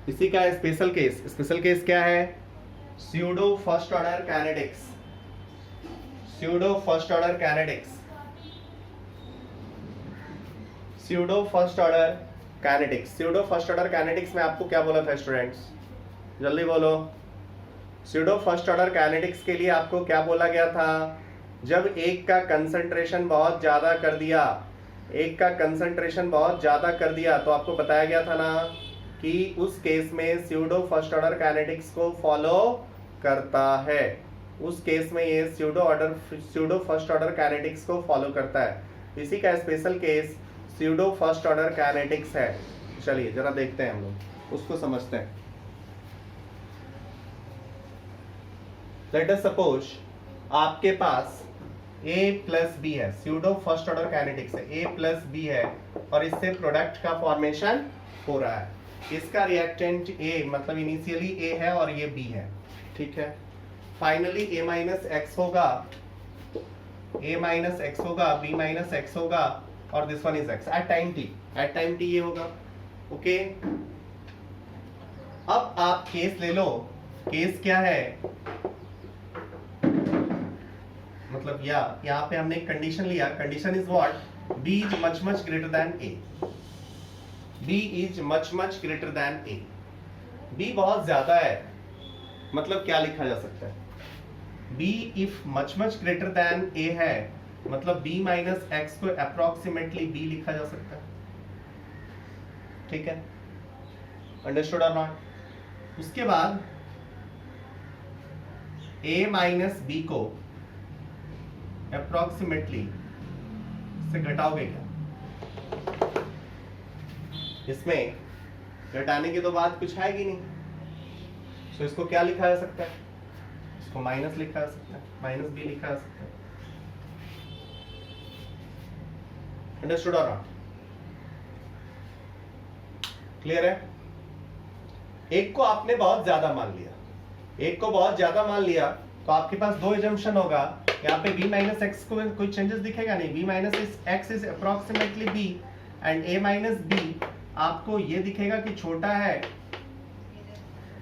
इसी का स्पेशल केस। स्पेशल केस क्या है? Pseudo first order kinetics. Pseudo first order kinetics, pseudo first order kinetics. Pseudo first order kinetics में आपको क्या बोला था स्टूडेंट्स? जल्दी बोलो। स्यूडो फर्स्ट ऑर्डर काइनेटिक्स के लिए आपको क्या बोला गया था? जब एक का कंसंट्रेशन बहुत ज्यादा कर दिया, एक का कंसंट्रेशन बहुत ज्यादा कर दिया, तो आपको बताया गया था ना कि उस केस में स्यूडो फर्स्ट ऑर्डर काइनेटिक्स को फॉलो करता है। उस केस में ये स्यूडो फर्स्ट ऑर्डर काइनेटिक्स को फॉलो करता है। इसी का special case pseudo first order kinetics है। चलिए जरा देखते हैं, हम लोग उसको समझते हैं। लेट अस सपोज आपके पास A प्लस बी है, स्यूडो फर्स्ट ऑर्डर काइनेटिक्स है, A प्लस बी है और इससे प्रोडक्ट का फॉर्मेशन हो रहा है। इसका रिएक्टेंट A मतलब इनिशियली A है और ये B है, ठीक है। फाइनली A माइनस एक्स होगा, A माइनस एक्स होगा, B माइनस एक्स होगा और this one is X at time T। At time T ये होगा, ओके। अब आप केस ले लो। केस क्या है? मतलब यहाँ पे हमने एक कंडीशन लिया। Condition is what? B is much greater than A। B is much greater than A। B बहुत ज्यादा है, मतलब क्या लिखा जा सकता है? B if much greater than A है, मतलब B माइनस एक्स को अप्रोक्सीमेटली B लिखा जा सकता है, ठीक है। अंडरस्टूड और नॉट? उसके बाद A माइनस B को अप्रोक्सीमेटली से घटाओगे क्या? इसमें घटाने की तो बात कुछ आएगी नहीं, तो इसको क्या लिखा जा सकता है? इसको माइनस लिखा जा सकता है, माइनस बी लिखा जा सकता है। अंडरस्टूड और नॉट? क्लियर है? एक को आपने बहुत ज्यादा मान लिया, एक को बहुत ज्यादा मान लिया तो आपके पास दो एजम्पशन होगा। यहाँ पे b माइनस एक्स को कोई चेंजेस दिखेगा नहीं, b minus x is approximately b and a minus b आपको ये दिखेगा कि छोटा है।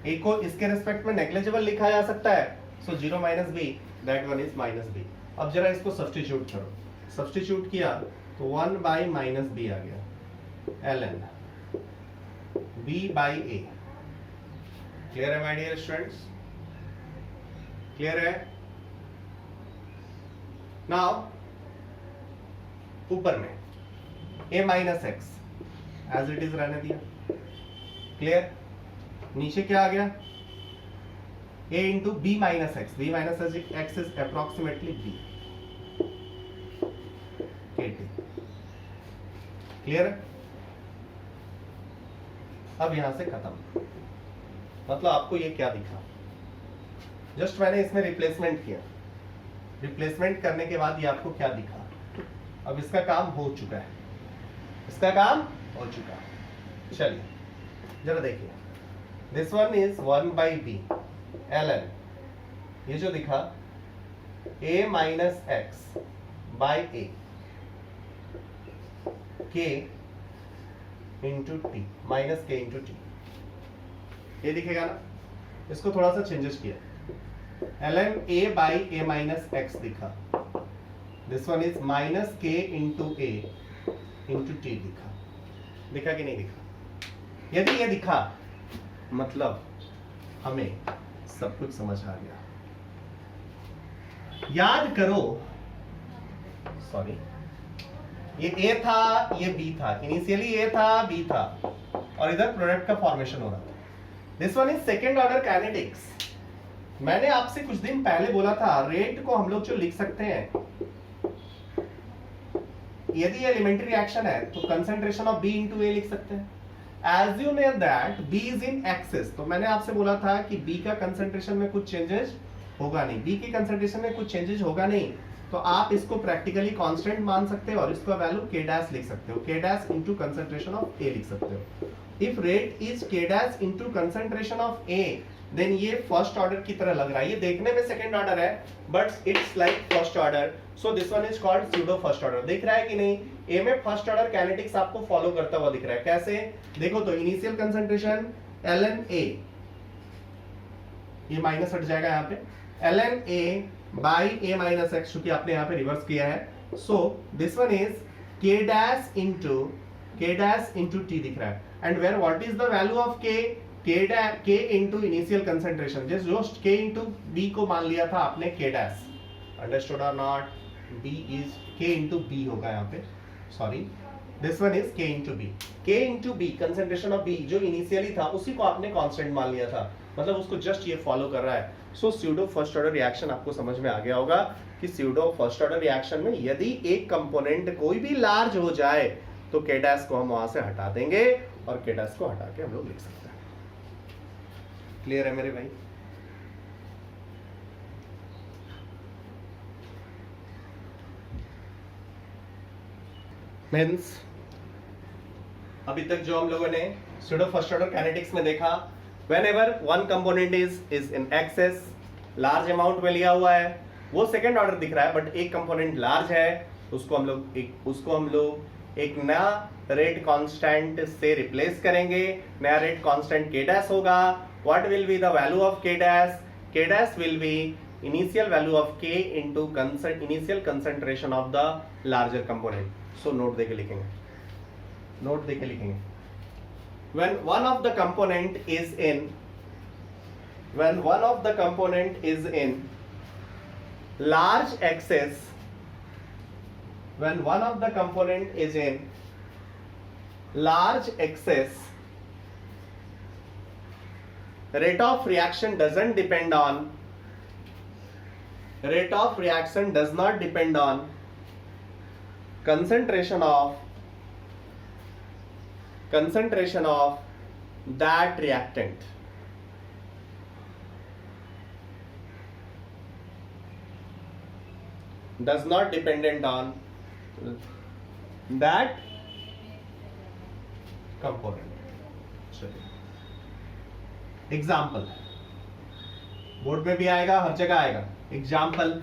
a को इसके रेस्पेक्ट में नेग्लिजिबल लिखा जा सकता है, सो 0 minus b that one is minus b। अब जरा इसको सब्स्टिट्यूट करो। सब्स्टिट्यूट किया तो 1 बाई माइनस b आ गया ln b by a clear है माय डियर स्टूडेंट्स? क्लियर है? नाउ ऊपर में a minus x as it is रहने दिया, क्लियर? नीचे क्या आ गया? a into B minus x, B minus x is approximately b, clear है? अब यहां से खत्म। मतलब आपको ये क्या दिखा? जस्ट मैंने इसमें रिप्लेसमेंट किया, रिप्लेसमेंट करने के बाद ये आपको क्या दिखा? अब इसका काम हो चुका है, इसका काम हो चुका है। चलिए जरा देखिए, this one is 1 by b ln, ये जो दिखा a minus x by a के इंटू टी, माइनस के इंटू टी, ये दिखेगा ना? इसको थोड़ा सा चेंजेस किया, ln a by a minus x दिखा, दिस वन इज माइनस के इंटू ए इंटू टी दिखा। दिखा कि नहीं दिखा? यदि ये दिखा मतलब हमें सब कुछ समझ आ गया। याद करो, सॉरी, ये a था, ये b था, इनिशियली a था, b था, और इधर प्रोडक्ट का फॉर्मेशन हो रहा था। This one is second order kinetics. मैंने आपसे कुछ दिन पहले बोला था रेट को हम लोग जो लिख सकते हैं, यदि ये एलिमेंट्री रिएक्शन है तो कंसंट्रेशन ऑफ B इंटू ए लिख सकते हैं। Assume that B is in excess, तो मैंने आपसे बोला था कि B का कंसंट्रेशन में कुछ चेंजेस होगा नहीं, B की कंसंट्रेशन में कुछ चेंजेस होगा नहीं, तो आप इसको प्रैक्टिकली कांस्टेंट मान सकते हो और इसका वैल्यू K डैश लिख सकते हो, K dash into concentration of A लिख सकते हो। If rate is K dash into concentration of A, then ये फर्स्ट ऑर्डर की तरह लग रहा है, ये देखने में सेकंड ऑर्डर है but it's like first order, so this one is called pseudo first order. दिख रहा है कि नहीं? ए में फर्स्ट ऑर्डर काइनेटिक्स आपको फॉलो करता हुआ दिख रहा है। कैसे? देखो तो इनिशियल कंसंट्रेशन ln a, ये माइनस हट जाएगा यहाँ पे, ln a by a minus x, क्योंकि आपने यहाँ पे रिवर्स किया है, so this one is k dash into t दिख रहा है। And where what is the value of k into initial concentration, just k into b को मान लिया था आपने k डैश, अंडरस्टूड और not? b is k into b होगा यहाँ पे, sorry, this one is k into b, k into b concentration of b जो इनिशियली था उसी को आपने कांस्टेंट मान लिया था, मतलब उसको जस्ट ये फॉलो कर रहा है। सो स्यूडो फर्स्ट ऑर्डर रिएक्शन आपको समझ में आ गया होगा कि स्यूडो फर्स्ट ऑर्डर रिएक्शन में यदि एक कंपोनेंट कोई भी लार्ज हो जाए तो k डैश को हम वहां से हटा देंगे और k डैश को हटा के हम लोग लिख सकते हैं। क्लियर है मेरे भाई? मींस अभी तक जो हम लोगों ने स्यूडो फर्स्ट ऑर्डर काइनेटिक्स में देखा, whenever one component is in excess, large amount में लिया हुआ है, वो सेकंड ऑर्डर दिख रहा है बट एक कंपोनेंट लार्ज है, उसको हम लोग एक नया रेट कांस्टेंट से रिप्लेस करेंगे। नया रेट कांस्टेंट k डैश होगा। What will be the value of k dash? k dash will be initial value of k into initial concentration of the larger component. So note देके लिखेंगे, note देके लिखेंगे, when one of the component is in large excess, when one of the component is in large excess, rate of reaction does not depend on concentration of that reactant. Does not dependent on that component. Example board में भी आएगा, हर जगह आएगा। Example,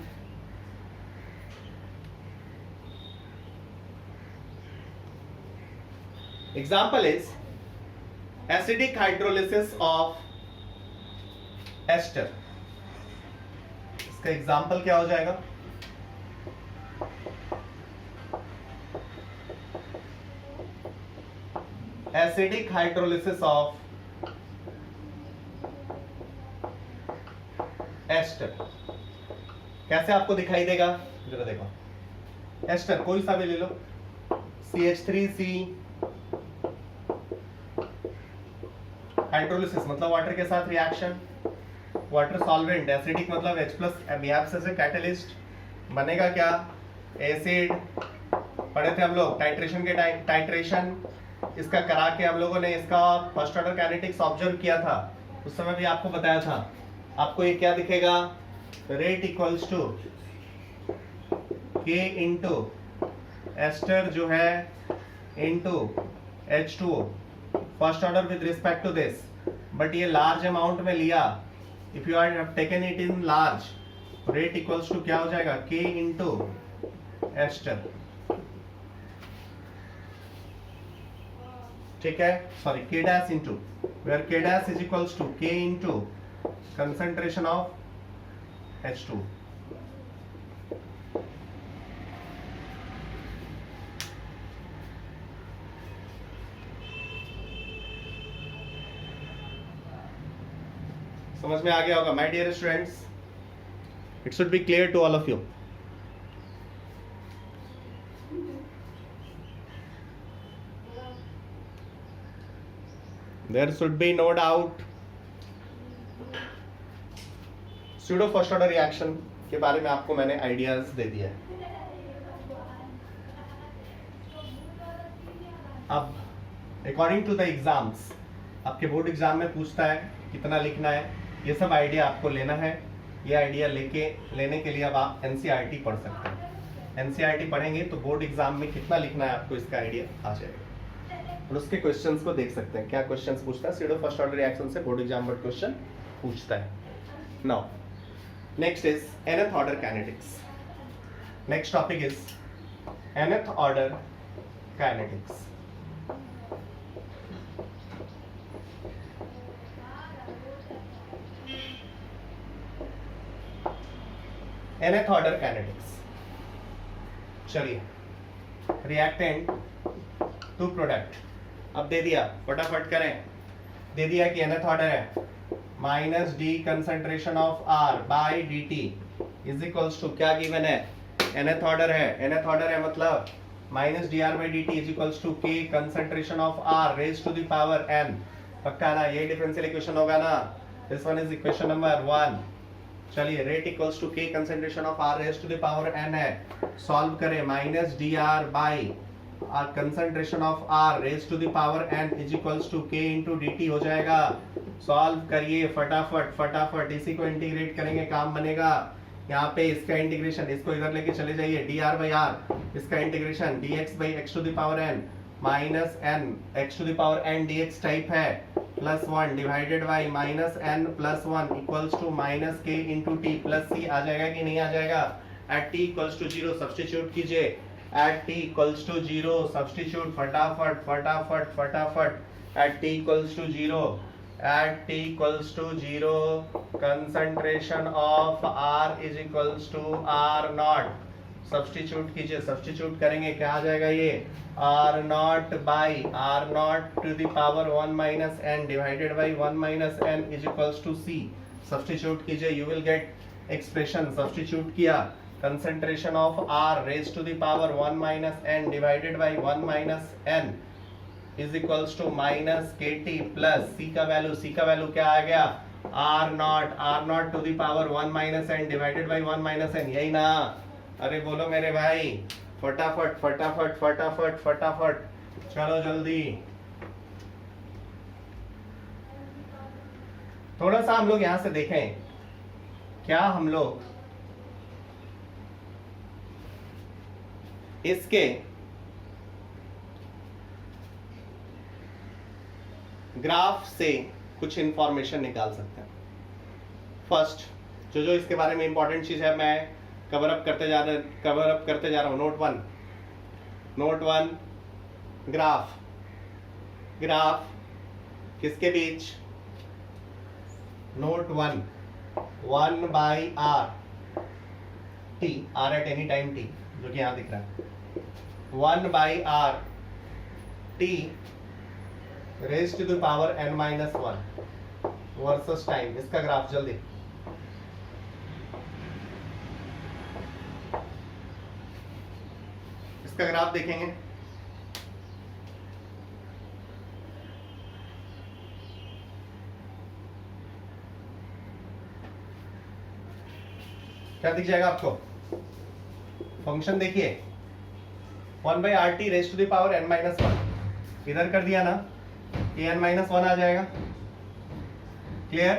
example is acidic hydrolysis of ester। इसका example क्या हो जाएगा? acidic hydrolysis of ester. कैसे आपको दिखाई देगा जरा देखो, एस्टर कोई सा भी ले लो, CH3C, हाइड्रोलिसिस मतलब वाटर के साथ रिएक्शन, वाटर सॉल्वेंट, एसिडिक मतलब H+ अबियाब्स से कैटलिस्ट, बनेगा क्या, एसिड। पढ़े थे हम लोग टाइट्रेशन के टाइट्रेशन इसका करा के हम लोगों ने इसका फर्स्ट ऑर्डर काइनेटिक्स ऑब्जर्व किया था, उस समय भी आपको बताया था। आपको ये क्या दिखेगा, rate equals to K into ester जो है into H2O, first order with respect to this, but ये लार्ज अमाउंट में लिया, if you are taken it in large, rate equals to क्या हो जाएगा, K इंटू एस्टर। ठीक है, sorry K dash into, where K dash is equals to K into concentration of H2। समझ में आ गया होगा my dear students, it should be clear to all of you. There should be no doubt। Pseudo first order reaction के बारे में आपको मैंने आइडियाज दे दिया है। अब अकॉर्डिंग टू द एग्जाम्स, आपके बोर्ड एग्जाम में पूछता है कितना लिखना है, ये सब आइडिया आपको लेना है। ये आइडिया लेने के लिए अब आप NCERT पढ़ सकते हैं। NCERT पढ़ेंगे तो बोर्ड एग्जाम में कितना लिखना है आपको इसका आइडिया आ जाएगा, और उसके क्वेश्चंस को देख सकते हैं, क्या क्वेश्चंस पूछता है। स्यूडो फर्स्ट ऑर्डर रिएक्शन से बोर्ड एग्जाम में क्वेश्चन पूछता है। Now next is nth order kinetics. Next topic is nth order kinetics. nth order kinetics, चलिए रिएक्टेंट टू प्रोडक्ट, अब दे दिया, फटाफट करें। दे दिया कि nth ऑर्डर है, minus d concentration of R by dt is equals to, क्या गिवन है, nth ऑर्डर है। nth ऑर्डर है मतलब minus d r by D T is equals to K concentration of R raise to the power n। पक्का ना, ये differential equation होगा ना, this one is equation number 1। चलिए rate equals to K concentration of R raise to the power n है, solve करें, minus d r by concentration of R raise to the power n is equals to K into dt हो जाएगा। Solve करिए फटाफट फटाफट, इसी को integrate करेंगे, काम बनेगा। यहाँ पे इसका इंटीग्रेशन, इसको इधर लेके चले जाइए, dr बाई r, इसका integration dx by x to the power n minus n x to the power n dx type है, plus 1 divided by minus n plus 1 equals to minus k into t plus c। आ जाएगा कि नहीं आ जाएगा। At t equals to 0 substitute कीजिए, at t equals to 0 substitute फटाफट फटाफट फटाफट, at t equals to 0, at t equals to 0 concentration of R is equals to R naught। Substitute कीजिए, सब्स्टिट्यूट करेंगे क्या आ जाएगा, ये R naught by R naught to the power 1 minus n divided by 1 minus n is equals to C। Substitute कीजिए, you will get expression। Substitute किया, concentration of R raised to the power 1 minus n divided by 1 minus n is equals to minus KT plus C का value क्या आ गया, R naught to the power 1 minus n divided by 1 minus n, यही ना। अरे बोलो मेरे भाई, फटाफट फटाफट फटाफट फटाफट, चलो जल्दी। थोड़ा सा हम लोग यहां से देखें, क्या हम लोग इसके ग्राफ से कुछ इंफॉर्मेशन निकाल सकते हैं। फर्स्ट जो इसके बारे में इंपॉर्टेंट चीज है, मैं कवर अप करते जा रहा हूं। नोट वन ग्राफ किसके बीच, note 1 by R t, R at any time t, जो कि यहां दिख रहा है, 1 by R t raise to the power n minus 1 versus time. इसका ग्राफ जल्दी, इसका ग्राफ देखेंगे, क्या दिख जाएगा आपको? फंक्शन देखिए 1/RT raise to the power n minus one, इधर कर दिया ना, ये n माइनस वन आ जाएगा। क्लियर?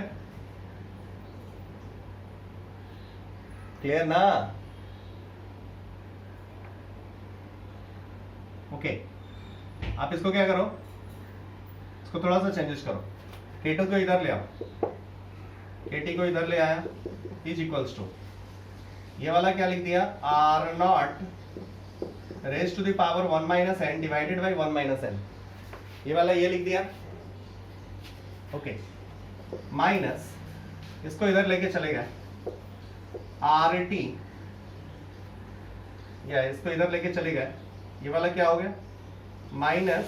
क्लियर ना? ओके, आप इसको क्या करो, इसको थोड़ा सा चेंजेस करो, k2 को इधर ले आओ, kt को इधर ले आया, इज इक्वल्स टू ये वाला क्या लिख दिया, r naught raise to the power 1 minus n divided by 1 minus n, ये वाला ये लिख दिया। ओके, माइनस इसको इधर लेके चले गए, RT या इसको इधर लेके चले गए, ये वाला क्या हो गया, minus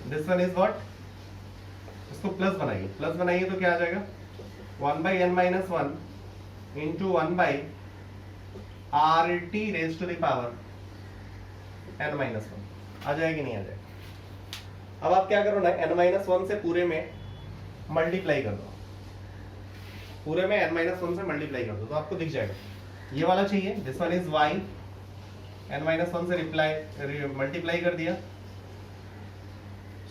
this one is what, इसको प्लस बनाइए, प्लस बनाइए तो क्या आ जाएगा, 1/n minus one into 1/RT raise to the power n minus one, आ जाएगी नहीं आ जाएगी? अब आप क्या करो ना, n माइनस वन से पूरे में मल्टीप्लाई कर दो, पूरे में n माइनस वन से मल्टीप्लाई कर दो तो आपको दिख जाएगा, ये वाला चाहिए, this one is y, n minus one से मल्टीप्लाई कर दिया,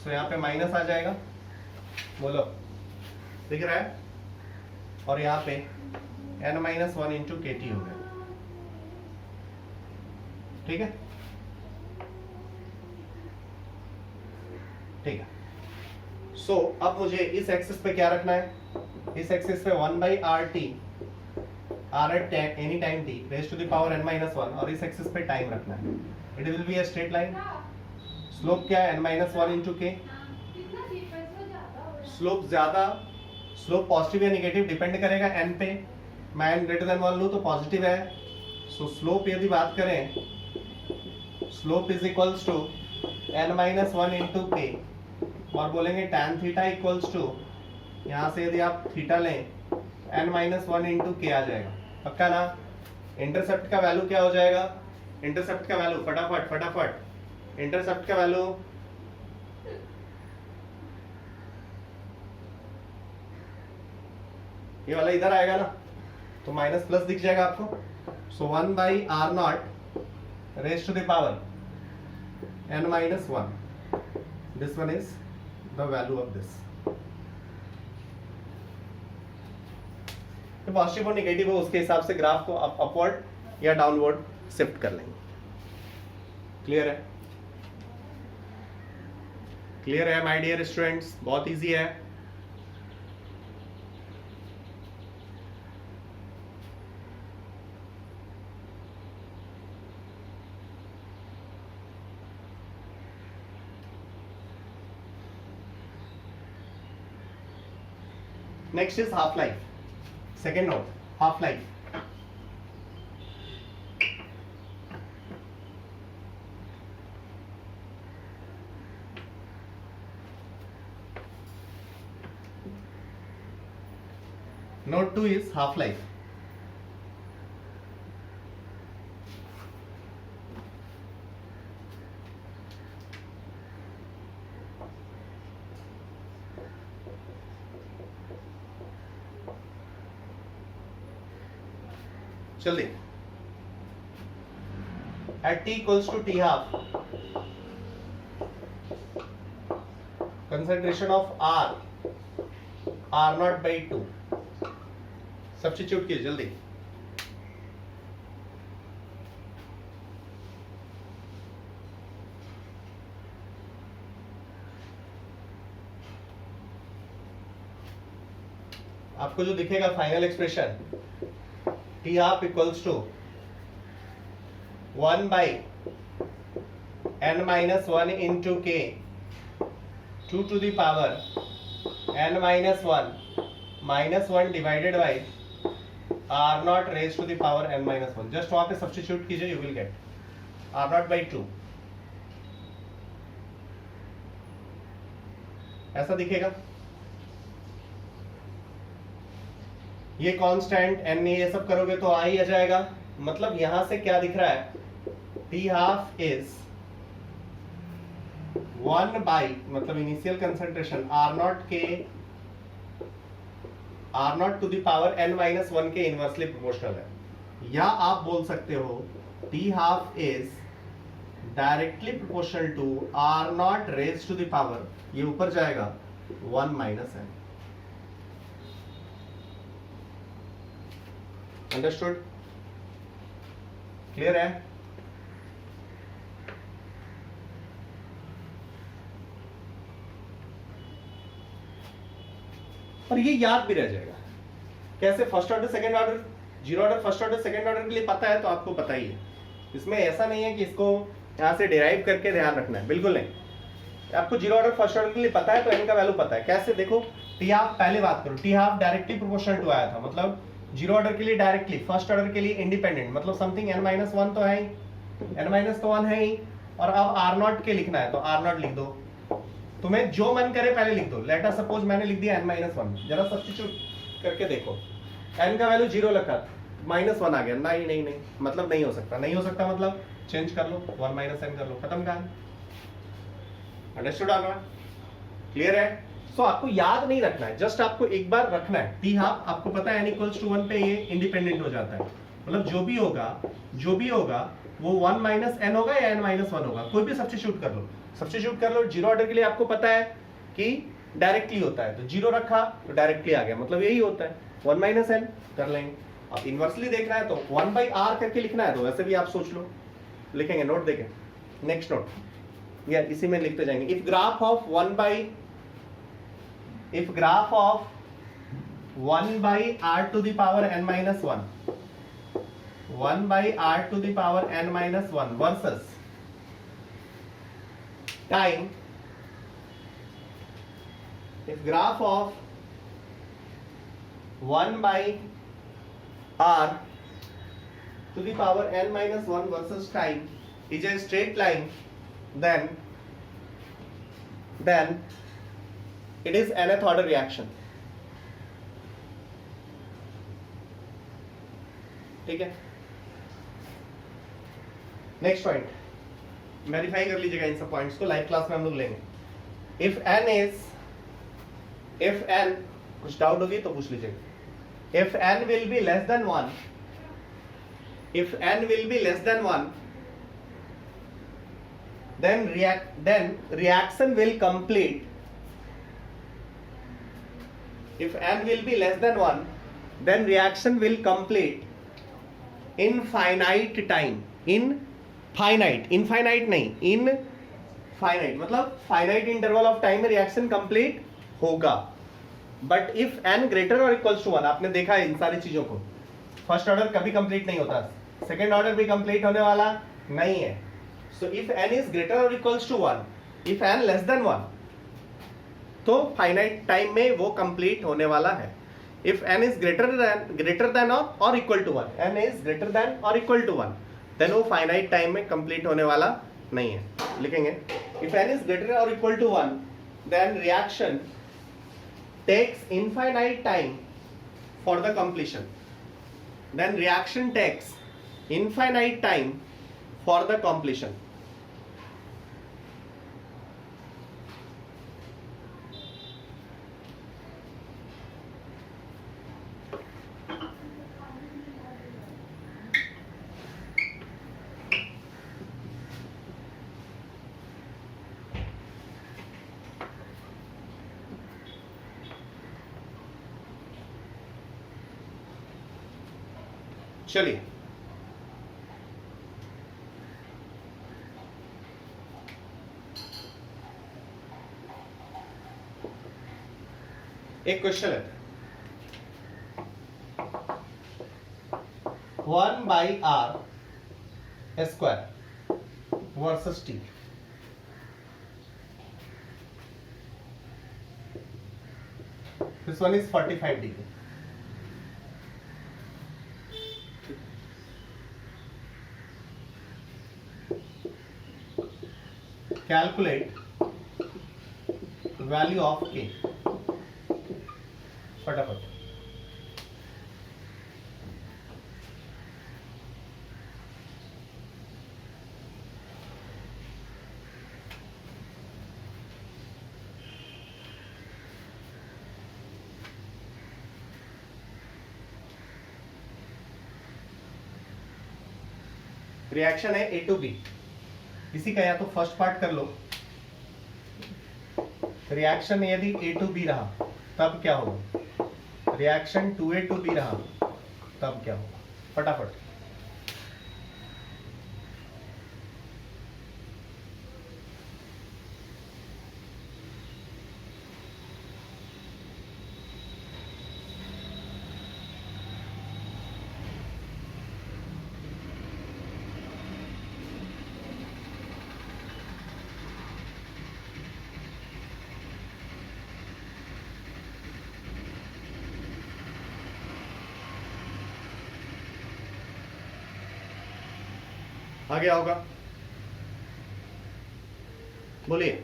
सो यहाँ पे माइनस आ जाएगा, बोलो दिख रहा है, और यहाँ पे n माइनस वन इंटू के टी हो गया। ठीक है, ठीक है। सो अब मुझे इस एक्सिस पे क्या रखना है, इस एक्सिस पे 1/RT r at any time t raise to the power n minus one, और इस एक्सिस पे टाइम रखना है, it will be a straight line. Slope क्या है, n minus one into k, slope ज्यादा, स्लोप पॉजिटिव या नेगेटिव डिपेंड करेगा n पे, मैं n ग्रेटर देन वन लूँ तो पॉजिटिव है, सो स्लोप यदि बात करें, slope is equals to n minus one into k, और बोलेंगे tan थीटा इक्वल्स टू, यहाँ से यदि आप थीटा लें n माइनस वन इंटू के आ जाएगा, पक्का ना? इंटरसेप्ट का वैल्यू क्या हो जाएगा, इंटरसेप्ट का वैल्यू फटाफट फटाफट, इंटरसेप्ट का वैल्यू ये वाला इधर आएगा ना, तो माइनस प्लस दिख जाएगा आपको, so 1/r naught raise to the power n minus one, this one is the value of this. तो पॉजिटिव और नेगेटिव हो उसके हिसाब से ग्राफ को अपवर्ड या डाउनवर्ड शिफ्ट कर लेंगे। क्लियर है? क्लियर है माय डियर स्टूडेंट्स? बहुत इजी है। Next is half life, second note, half life. Note 2 is half life. जल्दी, at t equals to t half, concentration of r naught by 2, substitute कीजिए जल्दी। आपको जो दिखेगा final expression t half equals to 1/n minus one into k 2 to the power n minus one minus one divided by r naught raise to the power n minus one. Just वहां पे substitute कीजिए, you will get r naught by 2, ऐसा दिखेगा। ये constant n ये सब करोगे तो आ ही आ जाएगा। मतलब यहां से क्या दिख रहा है, t T half is 1 by मतलब initial concentration R naught to the power n minus 1 के इनवर्सली प्रोपोर्शनल है, या आप बोल सकते हो t half is directly proportional to r naught raise to the power, ये ऊपर जाएगा 1 माइनस n। अंडरस्टूड? क्लियर है? और ये याद भी रह जाएगा कैसे, first order second order, zero order first order second order के लिए पता है तो आपको पता ही है, इसमें ऐसा नहीं है कि इसको यहां से डिराइव करके ध्यान रखना है, बिल्कुल नहीं। आपको जीरो ऑर्डर फर्स्ट ऑर्डर के लिए पता है तो n का वैल्यू पता है। कैसे देखो, टी हाफ पहले बात करो, t half directly proportional to आया था, मतलब जीरो ऑर्डर के लिए डायरेक्टली, फर्स्ट ऑर्डर के लिए इंडिपेंडेंट, मतलब समथिंग n माइनस 1 तो है ही, n माइनस तो 1 है ही, और अब आर नॉट के लिखना है तो आर नॉट लिख दो, तुम्हें जो मन करे पहले लिख दो। लेट अस सपोज मैंने लिख दिया n माइनस 1, जरा सब्स्टिट्यूट करके देखो, n का वैल्यू 0 रखा, माइनस 1 आ गया, नहीं नहीं नहीं, मतलब नहीं हो सकता, नहीं हो सकता मतलब चेंज कर लो, 1 माइनस n कर लो, खत्म कहानी। अंडरस्टूड आपका? क्लियर है? सो आपको याद नहीं रखना है, जस्ट आपको एक बार रखना है, टी हाफ आपको पता है n इक्वल्स टू 1 पे ये इंडिपेंडेंट हो जाता है, मतलब जो भी होगा वो 1 माइनस n होगा या n माइनस 1 होगा, कोई भी सब्स्टिट्यूट कर लो। जीरो ऑर्डर के लिए आपको पता है कि डायरेक्टली होता है, तो जीरो रखा तो डायरेक्टली आ गया, मतलब यही होता है, 1 माइनस n कर लेंगे। अब इनवर्सली देखना है तो 1 बाई आर करके लिखना है, तो वैसे भी आप सोच लो, लिखेंगे, नोट देखें, नेक्स्ट नोट, या इसी में लिखते जाएंगे। If graph of 1 by r to the power n minus 1 by r to the power n minus 1 versus time, if graph of 1 by r to the power n minus 1 versus time is a straight line, then it is nth order reaction। ठीक है, next point verify कर लीजिएगा, इन सब points को live class में हम लोग लेंगे। इफ n कुछ डाउट होगी तो पूछ लीजिएगा। If n will be less than 1, then reaction will complete, if n will be less than 1 then reaction will complete in finite time, infinite मतलब फाइनाइट इंटरवल ऑफ टाइम में reaction complete होगा। But if n greater और equals to 1, आपने देखा है इन सारी चीजों को, फर्स्ट ऑर्डर कभी कंप्लीट नहीं होता, सेकेंड ऑर्डर भी कंप्लीट होने वाला नहीं है। So if n is greater और equals to 1, if n less than 1, तो फाइनाइट टाइम में वो कंप्लीट होने वाला है। If n is greater than और equal to 1, n is greater than और इक्वल टू 1, देन वो फाइनाइट टाइम में कंप्लीट होने वाला नहीं है। लिखेंगे, इफ n इज ग्रेटर और equal to 1, then reaction takes infinite time for the completion, then reaction takes infinite time for the completion। चलिए, एक क्वेश्चन है, 1 by r square versus t, this one is 45 degree. Calculate value of k, फटाफट। Reaction है A to B, इसी का या तो first part कर लो। रिएक्शन यदि A to B रहा तब क्या होगा, रिएक्शन 2A to B रहा तब क्या होगा, फटाफट। आ गया होगा, बोलिए।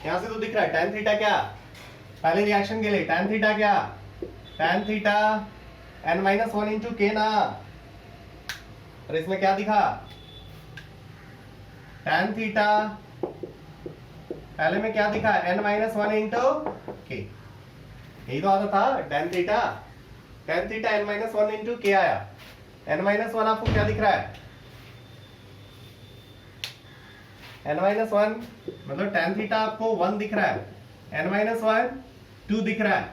यहां से तो दिख रहा है tan थीटा क्या, पहले रिएक्शन के लिए tan थीटा क्या, tan थीटा n-1 इंटू के ना। और इसमें क्या दिखा, tan थीटा पहले में क्या दिखा, n-1 इंटू के। यही तो आता था tan थीटा n-1 इंटू के आया। n-1 आपको क्या दिख रहा है, n-1 मतलब tan थीटा आपको 1 दिख रहा है, n-1 2 दिख रहा है,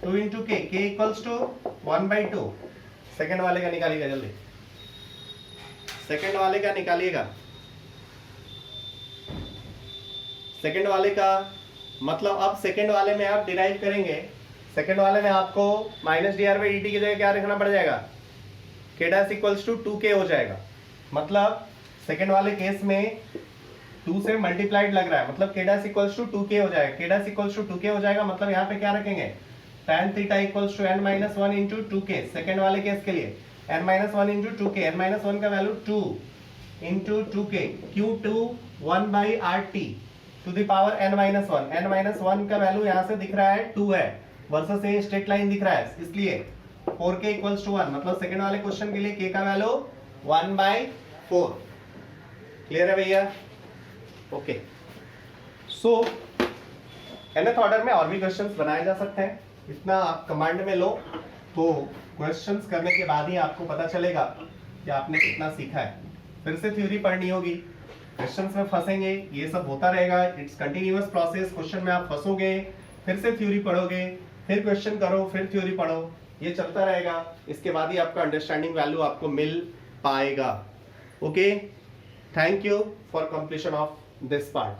2 इंटू के इक्वल्स टू 1/2। सेकेंड वाले का निकालिएगा जल्दी, सेकेंड वाले का निकालिएगा। सेकेंड वाले का मतलब अब सेकेंड वाले में आप डिराइव करेंगे, सेकेंड वाले में आपको -dr/dt की जगह क्या रखना पड़ जाएगा, k dash equals to 2k हो जाएगा। मतलब सेकेंड वाले केस में 2 से मल्टीप्लाइड लग रहा है, मतलब k dash equals to 2k हो जाएगा, k dash equals to 2k हो जाएगा। मतलब यहाँ पे क्या रखेंगे, tan theta equals to n-1 into 2k। Second वाले केस के लिए n-1 इंटू 2k, n-1 का वैल्यू 2 इंटू 2k, क्यों 2 1/RT to the power n-1। n-1 का वैल्यू यहाँ से दिख रहा है 2 है, वर्सेस ये स्ट्रेट लाइन दिख रहा है, इसलिए 4k इक्वल्स टू 1। मतलब सेकेंड वाले क्वेश्चन के लिए k का वैल्यू 1/4। क्लियर है भैया, ओके। सो nth ऑर्डर में और भी क्वेश्चंस बनाए जा सकते हैं, इतना आप कमांड में लो तो क्वेश्चंस करने के बाद ही आपको पता चलेगा कि आपने कितना सीखा है। फिर से थ्योरी पढ़नी होगी, क्वेश्चंस में फंसेंगे, ये सब होता रहेगा, इट्स कंटिन्यूअस प्रोसेस। क्वेश्चन में आप फंसोगे, फिर से थ्योरी पढ़ोगे, फिर क्वेश्चन करो, फिर थ्योरी पढ़ो, ये चलता रहेगा। इसके बाद ही आपका अंडरस्टैंडिंग वैल्यू आपको मिल पाएगा। Okay, thank you for completion of this part.